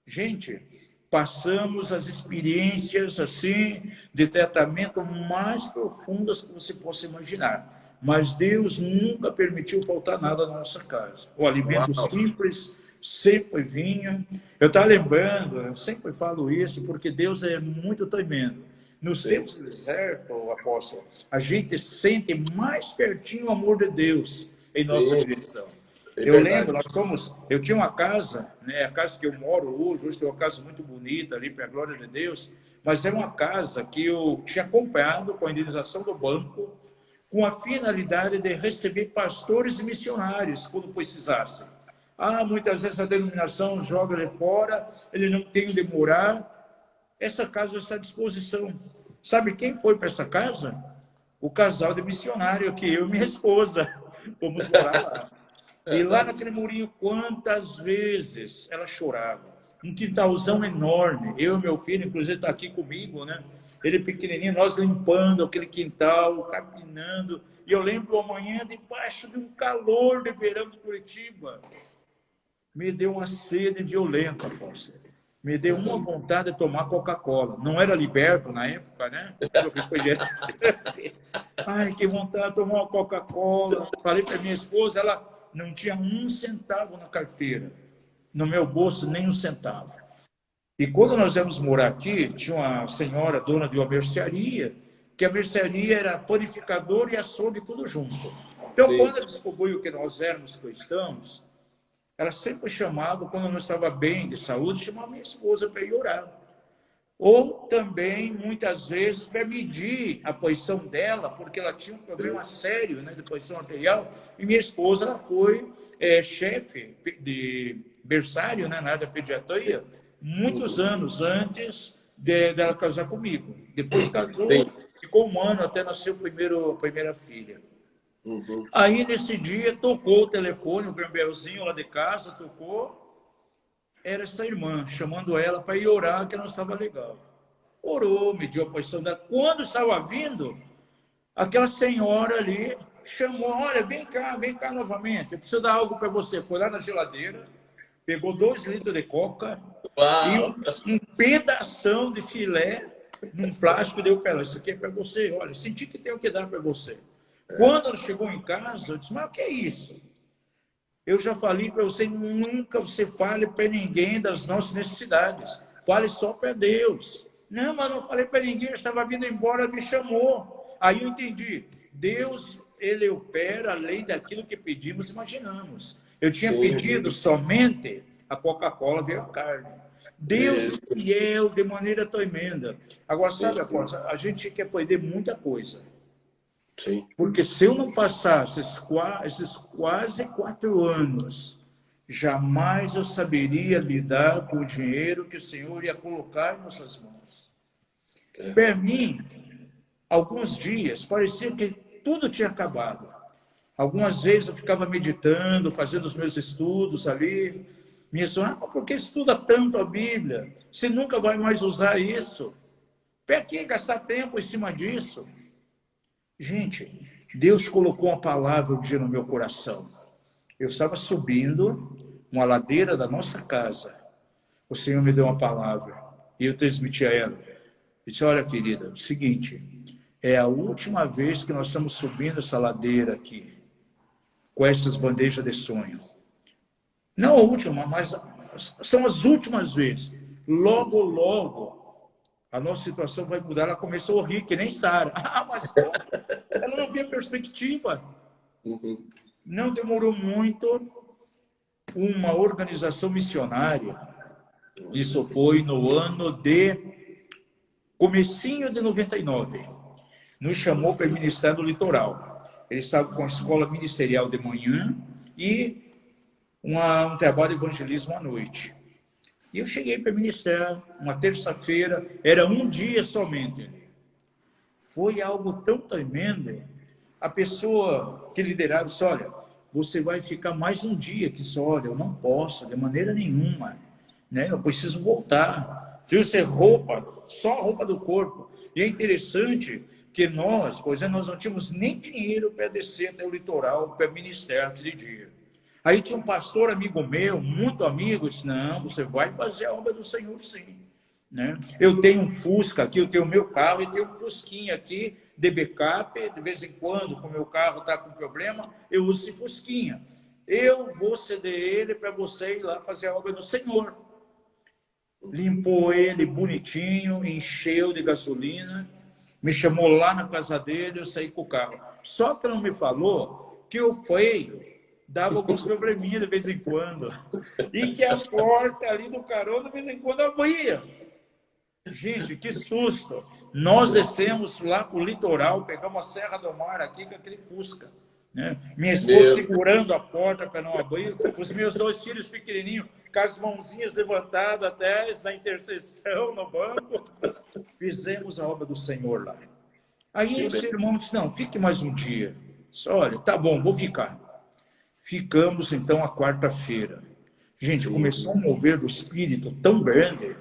Gente, passamos as experiências assim de tratamento mais profundas que você possa imaginar. Mas Deus nunca permitiu faltar nada na nossa casa. O alimento simples sempre vinha. Eu estava lembrando, eu sempre falo isso, porque Deus é muito tremendo. Nos tempos do deserto, apóstolo, a gente sente mais pertinho o amor de Deus em nossa direção. Eu lembro, eu tinha uma casa, né, a casa que eu moro hoje tem uma casa muito bonita ali, para a glória de Deus, mas é uma casa que eu tinha comprado com a indenização do banco, com a finalidade de receber pastores e missionários quando precisassem. Muitas vezes a denominação joga ele fora, ele não tem onde morar. Essa casa está à disposição. Sabe quem foi para essa casa? O casal de missionário, que eu e minha esposa fomos morar lá. E lá naquele murinho, quantas vezes ela chorava. Um quintalzão enorme. Eu e meu filho, inclusive, está aqui comigo, né? Ele pequenininho, nós limpando aquele quintal, caminhando. E eu lembro amanhã, debaixo de um calor de verão de Curitiba, me deu uma sede violenta, apóstolo. Me deu uma vontade de tomar Coca-Cola. Não era liberto na época, né? Ai, que vontade de tomar uma Coca-Cola. Falei para minha esposa, ela não tinha 1 centavo na carteira. No meu bolso, nem 1 centavo. E quando nós íamos morar aqui, tinha uma senhora, dona de uma mercearia, que a mercearia era panificador e açougue, tudo junto. Então, quando ela descobriu que nós éramos cristãos, ela sempre chamava, quando eu não estava bem de saúde, chamava minha esposa para ir orar. Ou também, muitas vezes, para medir a posição dela, porque ela tinha um problema sério, né, de posição arterial, e minha esposa ela foi chefe de berçário, né, na área da pediatria, muitos anos antes dela casar comigo. Depois casou, ficou 1 ano até nascer a primeira filha. Aí, nesse dia, tocou o telefone, o Gambelzinho lá de casa, tocou. Era essa irmã, chamando ela para ir orar, que ela não estava legal. Orou, mediu a posição dela. Quando estava vindo, aquela senhora ali chamou, olha, vem cá novamente, eu preciso dar algo para você. Foi lá na geladeira, pegou 2 litros de coca e um pedação de filé num plástico, deu para ela. Isso aqui é para você, olha, senti que tenho que dar para você. Quando ela chegou em casa, eu disse, mas o que é isso? Eu já falei para você, nunca você fale para ninguém das nossas necessidades. Fale só para Deus. Não, mas não falei para ninguém, eu estava vindo embora, me chamou. Aí eu entendi. Deus, ele opera além daquilo que pedimos e imaginamos. Eu tinha pedido somente a Coca-Cola, veio a carne. Deus é fiel de maneira tremenda. Agora, sabe, apóstolo, a gente quer perder muita coisa. Porque se eu não passasse esses quase 4 anos, jamais eu saberia lidar com o dinheiro que o Senhor ia colocar em nossas mãos. Para mim, alguns dias, parecia que tudo tinha acabado. Algumas vezes eu ficava meditando, fazendo os meus estudos ali. Minha senhora, por que estuda tanto a Bíblia? Você nunca vai mais usar isso. Para que gastar tempo em cima disso? Gente, Deus colocou uma palavra um dia no meu coração. Eu estava subindo uma ladeira da nossa casa. O Senhor me deu uma palavra e eu transmiti a ela. Eu disse, olha, querida, é o seguinte, é a última vez que nós estamos subindo essa ladeira aqui, com essas bandejas de sonho. Não a última, mas são as últimas vezes. Logo, logo, a nossa situação vai mudar. Ela começou a rir, que nem Sara. Ah, mas como? Ela não via perspectiva.
Uhum.
Não demorou muito, uma organização missionária, isso foi no ano de comecinho de 99, nos chamou para o Ministério do Litoral. Eles estavam com a escola ministerial de manhã e um trabalho de evangelismo à noite. E eu cheguei para o ministério, uma terça-feira, era um dia somente. Foi algo tão tremendo. A pessoa que liderava disse, olha, você vai ficar mais um dia aqui. Só, olha, eu não posso, de maneira nenhuma. Né? Eu preciso voltar. Trouxe roupa, só a roupa do corpo. E é interessante que nós, pois é, nós não tínhamos nem dinheiro para descer até o litoral, para ministrar aquele dia. Aí tinha um pastor amigo meu, muito amigo, disse, não, você vai fazer a obra do Senhor sim. Né? Eu tenho um Fusca aqui, eu tenho o meu carro e tenho um Fusquinha aqui de backup, de vez em quando, como o meu carro está com problema, eu uso esse Fusquinha. Eu vou ceder ele para você ir lá fazer a obra do Senhor. Limpou ele bonitinho, encheu de gasolina, me chamou lá na casa dele, eu saí com o carro. Só que não me falou que o freio dava alguns probleminhas de vez em quando. E que a porta ali do carona, de vez em quando, abria. Gente, que susto! Nós descemos lá para o litoral, pegamos a Serra do Mar aqui com aquele Fusca. Né? Minha esposa segurando a porta para não abrir, os meus 2 filhos pequenininhos com as mãozinhas levantadas até na intercessão no banco. Fizemos a obra do Senhor lá. Aí esse irmão disse, não, fique mais um dia. Disse, olha, tá bom, vou ficar. Ficamos então a quarta-feira. Gente, começou um mover do Espírito tão grande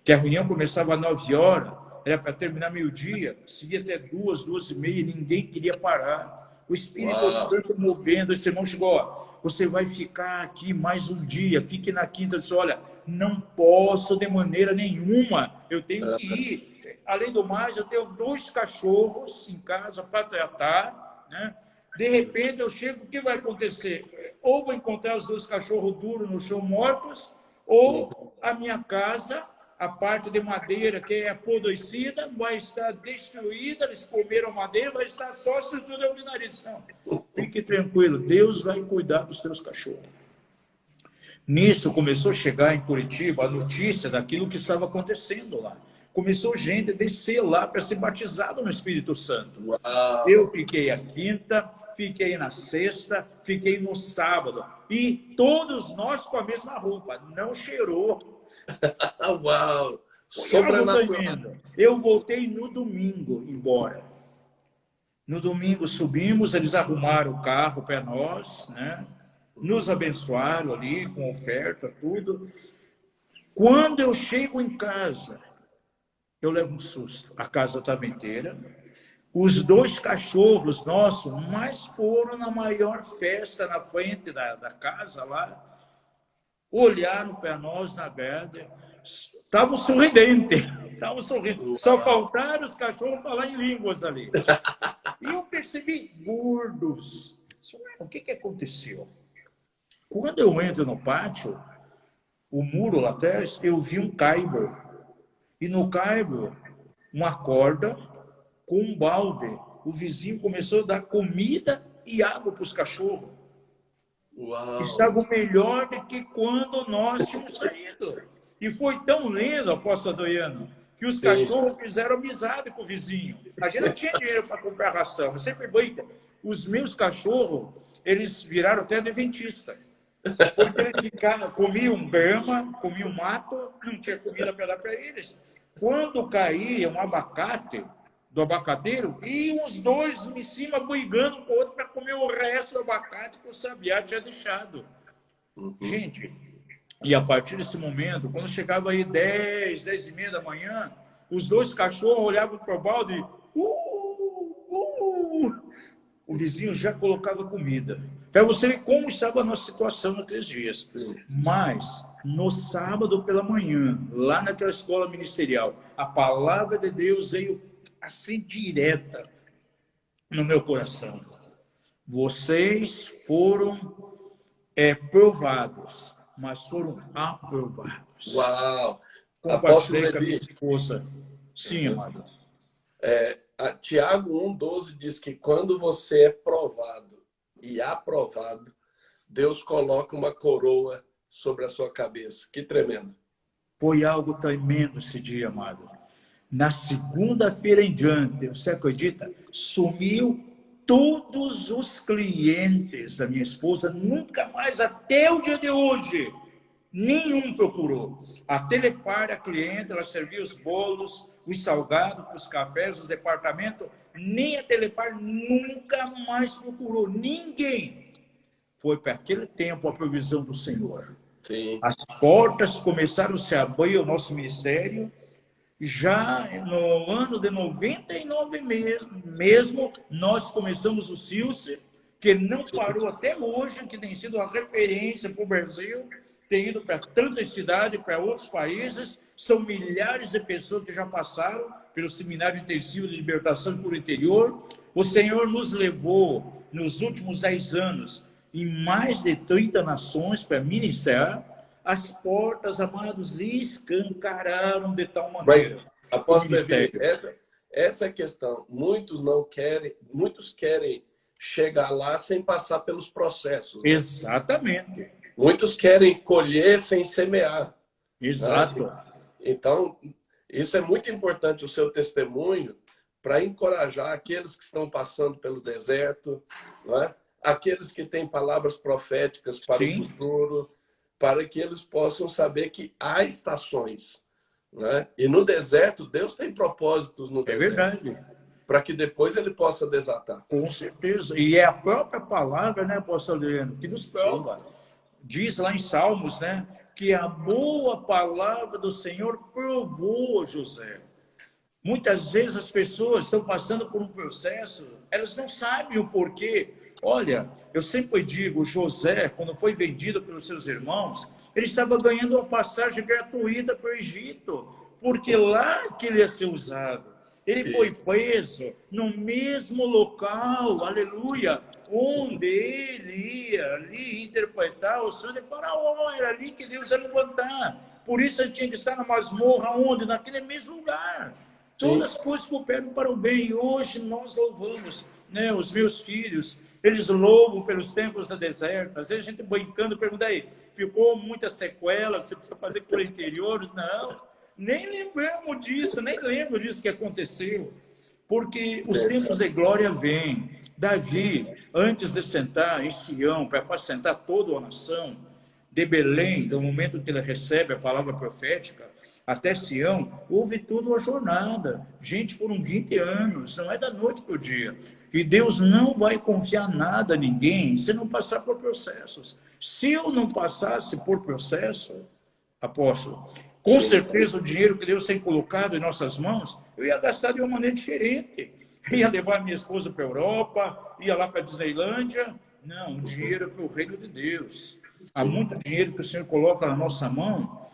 que a reunião começava às 9 horas, era para terminar meio-dia, seguia até 2, 2h30, ninguém queria parar. O Espírito Santo movendo, esse irmão chegou, ó, você vai ficar aqui mais um dia, fique na quinta. Eu disse, olha, não posso de maneira nenhuma, eu tenho que ir. Além do mais, eu tenho 2 cachorros em casa para tratar, né? De repente eu chego, o que vai acontecer? Ou vou encontrar os 2 cachorros duros no chão mortos, ou a minha casa, a parte de madeira que é apodrecida, vai estar destruída, eles comeram madeira, vai estar só a estrutura de alvenaria. Fique tranquilo, Deus vai cuidar dos seus cachorros. Nisso começou a chegar em Curitiba a notícia daquilo que estava acontecendo lá. Começou gente a descer lá para ser batizado no Espírito Santo. Uau. Eu fiquei a quinta, fiquei na sexta, fiquei no sábado. E todos nós com a mesma roupa, não cheirou.
Uau! Sobrenatural.
Eu voltei no domingo embora. No domingo subimos, eles arrumaram o carro para nós, né? Nos abençoaram ali com oferta, tudo. Quando eu chego em casa, eu levo um susto. A casa estava inteira. Os 2 cachorros nossos, mas foram na maior festa na frente da casa lá. Olharam para nós na grada, estavam sorridentes, estavam sorrindo. Só faltaram os cachorros falar em línguas ali. E eu percebi gordos. O que aconteceu? Quando eu entro no pátio, o muro lá atrás, eu vi um caibro. E no caibro, uma corda com um balde. O vizinho começou a dar comida e água para os cachorros. Uau. Estavam melhor do que quando nós tínhamos saído. E foi tão lindo, apóstolo Adriano, que os cachorros fizeram amizade com o vizinho. A gente não tinha dinheiro para comprar ração. Eu sempre brinco. Os meus cachorros, eles viraram até adventista. Porque eles ficaram, comiam grama, comiam mato, não tinha comida para dar para eles. Quando caía um abacate do abacateiro, e os 2 em cima brigando com o outro para comer o resto do abacate que o sabiá tinha deixado. Gente, e a partir desse momento, quando chegava aí 10, 10h30 da manhã, os 2 cachorros olhavam para o balde e o vizinho já colocava comida. Para você ver como estava a nossa situação naqueles dias. Mas, no sábado pela manhã, lá naquela escola ministerial, a palavra de Deus veio assim direta no meu coração. Vocês foram provados. mas foram aprovados.
Uau! Apóstolo
Compartilhei com a minha
Levi,
esposa. Sim, amado.
Tiago 1,12 diz que quando você é provado e aprovado, Deus coloca uma coroa sobre a sua cabeça. Que tremendo.
Foi algo tremendo esse dia, amado. Na segunda-feira em diante, você acredita? Sumiu todos os clientes da minha esposa, nunca mais, até o dia de hoje, nenhum procurou. A Telepar, a cliente, ela servia os bolos, os salgados, os cafés, os departamentos, nem a Telepar nunca mais procurou, ninguém. Foi para aquele tempo a provisão do Senhor.
Sim.
As portas começaram a se abrir ao nosso ministério. Já no ano de 99 mesmo, nós começamos o Silce, que não parou até hoje, que tem sido uma referência para o Brasil, tem ido para tantas cidades, para outros países. São milhares de pessoas que já passaram pelo Seminário Intensivo de Libertação por Interior. O Senhor nos levou, nos últimos 10 anos, em mais de 30 nações para ministrar. As portas, amados, escancararam de tal maneira.
Mas, apóstolo Levi, essa é a questão. Muitos querem chegar lá sem passar pelos processos. Né?
Exatamente.
Muitos querem colher sem semear.
Exato.
Né? Então, isso é muito importante, o seu testemunho, para encorajar aqueles que estão passando pelo deserto, né? Aqueles que têm palavras proféticas para
Sim.
o futuro, para que eles possam saber que há estações. Né? E no deserto, Deus tem propósitos no deserto.
É verdade.
Para que depois ele possa desatar.
Com certeza. E é a própria palavra, né, apóstolo Adriano, que nos prova. Sim. Diz lá em Salmos, né, que a boa palavra do Senhor provou José. Muitas vezes as pessoas estão passando por um processo, elas não sabem o porquê. Olha, eu sempre digo, José, quando foi vendido pelos seus irmãos, ele estava ganhando uma passagem gratuita para o Egito, porque lá que ele ia ser usado. Ele foi preso no mesmo local, aleluia, onde ele ia ali interpretar o sonho de Faraó. Era ali que Deus ia levantar. Por isso ele tinha que estar na masmorra, onde? Naquele mesmo lugar. Todas as coisas cooperam para o bem. E hoje nós louvamos, né, os meus filhos. Eles louvam pelos tempos da deserta. Às vezes a gente brincando, pergunta aí, ficou muita sequela, você precisa fazer por interiores? Não, nem lembramos disso, nem lembro disso que aconteceu. Porque os tempos de glória vêm. Davi, antes de sentar em Sião, para apacentar toda a nação, de Belém, do momento que ele recebe a palavra profética, até Sião, houve toda uma jornada. Gente, foram 20 anos, não é da noite para o dia. E Deus não vai confiar nada a ninguém se não passar por processos. Se eu não passasse por processo, apóstolo, com certeza o dinheiro que Deus tem colocado em nossas mãos, eu ia gastar de uma maneira diferente. Eu ia levar minha esposa para a Europa, ia lá para a Disneylândia. Não, o dinheiro é para o reino de Deus. Há muito dinheiro que o Senhor coloca na nossa mão,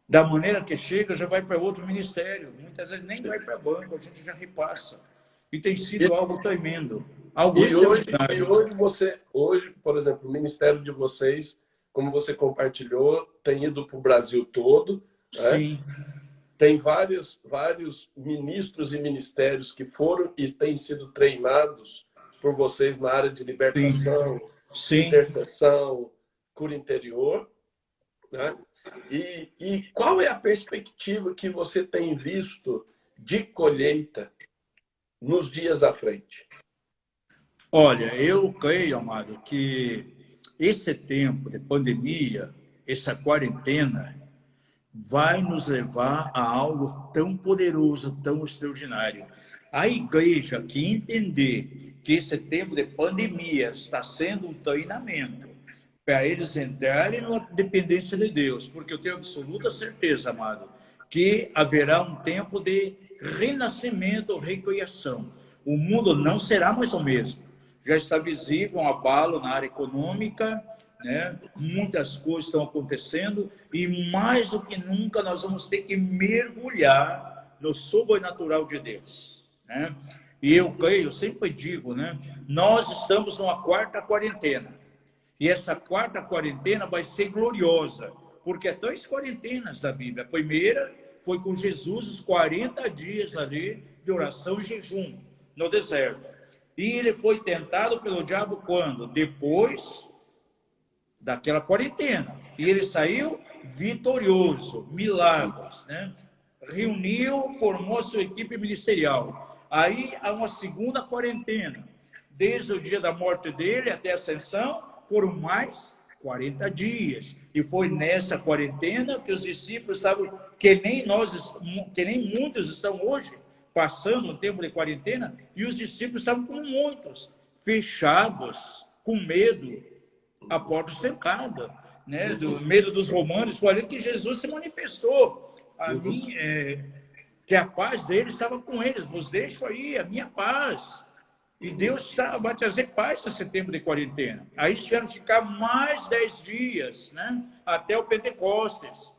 da maneira que chega, já vai para outro ministério. Muitas vezes nem vai para banco, a gente já repassa. E tem sido algo tremendo. Algo
hoje, por exemplo, o ministério de vocês, como você compartilhou, tem ido para o Brasil todo.
Sim.
Né? Tem vários ministros e ministérios que foram e têm sido treinados por vocês na área de libertação,
Sim.
intercessão, cura interior. Né? E qual é a perspectiva que você tem visto de colheita nos dias à frente?
Olha, eu creio, amado, que esse tempo de pandemia, essa quarentena, vai nos levar a algo tão poderoso, tão extraordinário. A igreja que entender que esse tempo de pandemia está sendo um treinamento para eles entrarem na dependência de Deus, porque eu tenho absoluta certeza, amado, que haverá um tempo de renascimento, recriação. O mundo não será mais o mesmo. Já está visível um abalo na área econômica, né? Muitas coisas estão acontecendo e mais do que nunca nós vamos ter que mergulhar no sobrenatural de Deus, né? E eu creio, eu sempre digo, né? Nós estamos numa quarta quarentena. E essa quarta quarentena vai ser gloriosa, porque há 2 quarentenas da Bíblia. A primeira foi com Jesus, os 40 dias ali de oração e jejum no deserto. E ele foi tentado pelo diabo quando? Depois daquela quarentena. E ele saiu vitorioso, milagres, né? Reuniu, formou sua equipe ministerial. Aí há uma segunda quarentena. Desde o dia da morte dele até a ascensão, foram mais 40 dias. E foi nessa quarentena que os discípulos estavam, que nem muitos estão hoje, passando um tempo de quarentena, e os discípulos estavam como muitos, fechados, com medo, a porta cercada, né? Do medo dos romanos. Foi ali que Jesus se manifestou. A mim, que a paz dele estava com eles. Vos deixo aí a minha paz. E Deus vai trazer paz nesse tempo de quarentena. Aí tiveram que ficar mais 10 dias, né? Até o Pentecostes,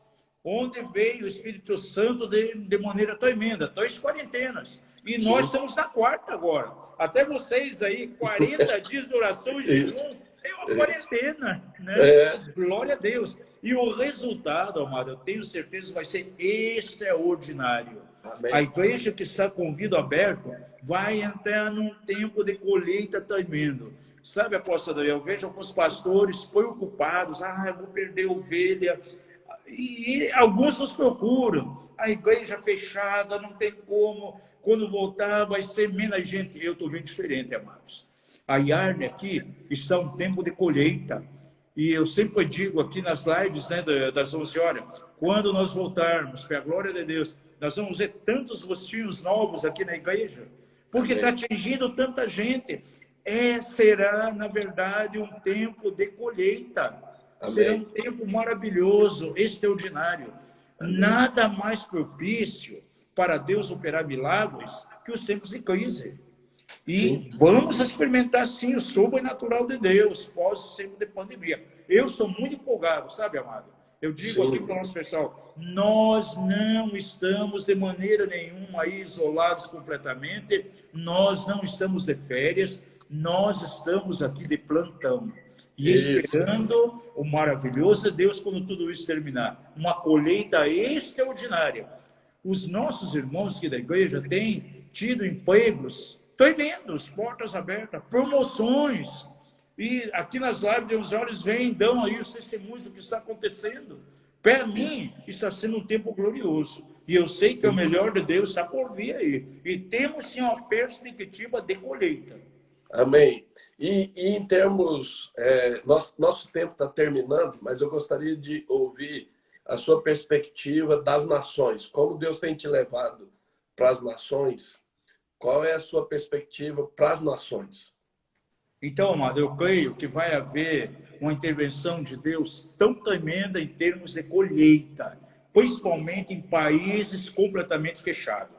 onde veio o Espírito Santo de maneira tremenda. 2 quarentenas. E nós estamos na quarta agora. Até vocês aí, 40 dias de oração e jejum, é uma quarentena, né? Glória a Deus. E o resultado, amado, eu tenho certeza, vai ser extraordinário. Amém. A igreja que está com o ouvido aberto vai entrar num tempo de colheita tremendo. Sabe, apóstolo Daniel, eu vejo alguns pastores preocupados, eu vou perder ovelha. E alguns nos procuram. A igreja fechada, não tem como. Quando voltar, vai ser menos gente. Eu estou vendo diferente, amados. A Yarne aqui está um tempo de colheita. E eu sempre digo aqui nas lives, né, das 11 horas, quando nós voltarmos, para a glória de Deus, nós vamos ver tantos rostinhos novos aqui na igreja, porque está atingindo tanta gente. Será, na verdade, um tempo de colheita. Amém. Será um tempo maravilhoso, extraordinário. Amém. Nada mais propício para Deus operar milagres que os tempos de crise. E vamos experimentar, sim, o sobrenatural de Deus, pós-tempo de pandemia. Eu estou muito empolgado, sabe, amado? Eu digo aqui para o nosso pessoal, nós não estamos de maneira nenhuma aí isolados completamente, nós não estamos de férias, nós estamos aqui de plantão. E esperando o maravilhoso Deus quando tudo isso terminar. Uma colheita extraordinária. Os nossos irmãos aqui da igreja têm tido empregos tremendos, portas abertas, promoções. E aqui nas lives de 11 horas vêm, dão aí os testemunhos do que está acontecendo. Para mim, está sendo um tempo glorioso. E eu sei que o melhor de Deus está por vir aí. E temos sim uma perspectiva de colheita.
Amém. E em termos, nosso tempo está terminando, mas eu gostaria de ouvir a sua perspectiva das nações. Como Deus tem te levado para as nações? Qual é a sua perspectiva para as nações?
Então, amado, eu creio que vai haver uma intervenção de Deus tão tremenda em termos de colheita, principalmente em países completamente fechados.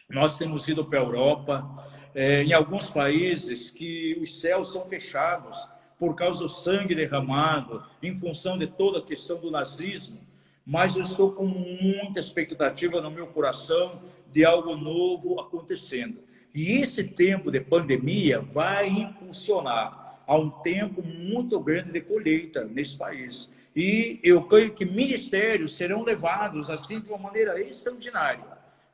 Nós temos ido para a Europa, em alguns países que os céus são fechados por causa do sangue derramado, em função de toda a questão do nazismo. Mas eu estou com muita expectativa no meu coração de algo novo acontecendo. E esse tempo de pandemia vai impulsionar a um tempo muito grande de colheita nesse país. E eu creio que ministérios serão levados assim de uma maneira extraordinária.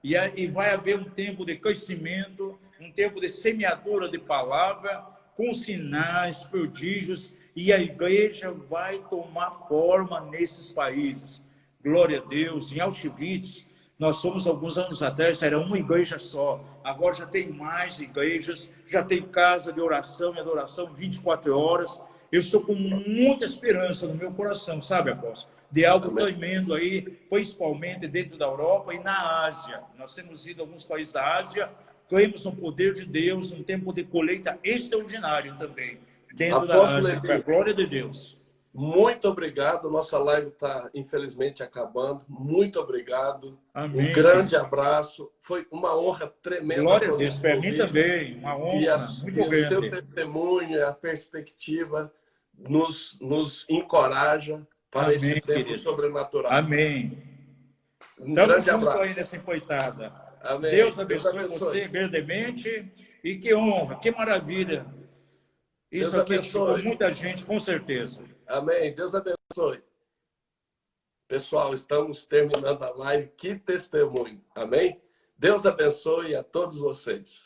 E vai haver um tempo de crescimento, um tempo de semeadura de palavra, com sinais, prodígios, e a igreja vai tomar forma nesses países. Glória a Deus. Em Auschwitz, nós somos alguns anos atrás, era uma igreja só. Agora já tem mais igrejas, já tem casa de oração e adoração 24 horas. Eu estou com muita esperança no meu coração, sabe, apóstolo? De algo tremendo aí, principalmente dentro da Europa e na Ásia. Nós temos ido a alguns países da Ásia, cremos no poder de Deus, um tempo de colheita extraordinário também, dentro da Ásia, para a glória de Deus.
Muito obrigado. Nossa live está, infelizmente, acabando. Muito obrigado.
Amém.
Um grande abraço. Foi uma honra tremenda.
Glória a Deus. Para mim também. Uma honra muito grande.
O seu testemunho e a perspectiva nos encoraja para esse tempo sobrenatural.
Amém.
Um grande abraço.
Aí nessa empreitada.
Amém.
Deus abençoe, Deus abençoe você grandemente. E que honra, que maravilha
Deus
Isso aqui edificou
abençoe.
muita gente, com certeza.
Amém. Deus abençoe. Pessoal, estamos terminando a live. Que testemunho. Amém? Deus abençoe a todos vocês.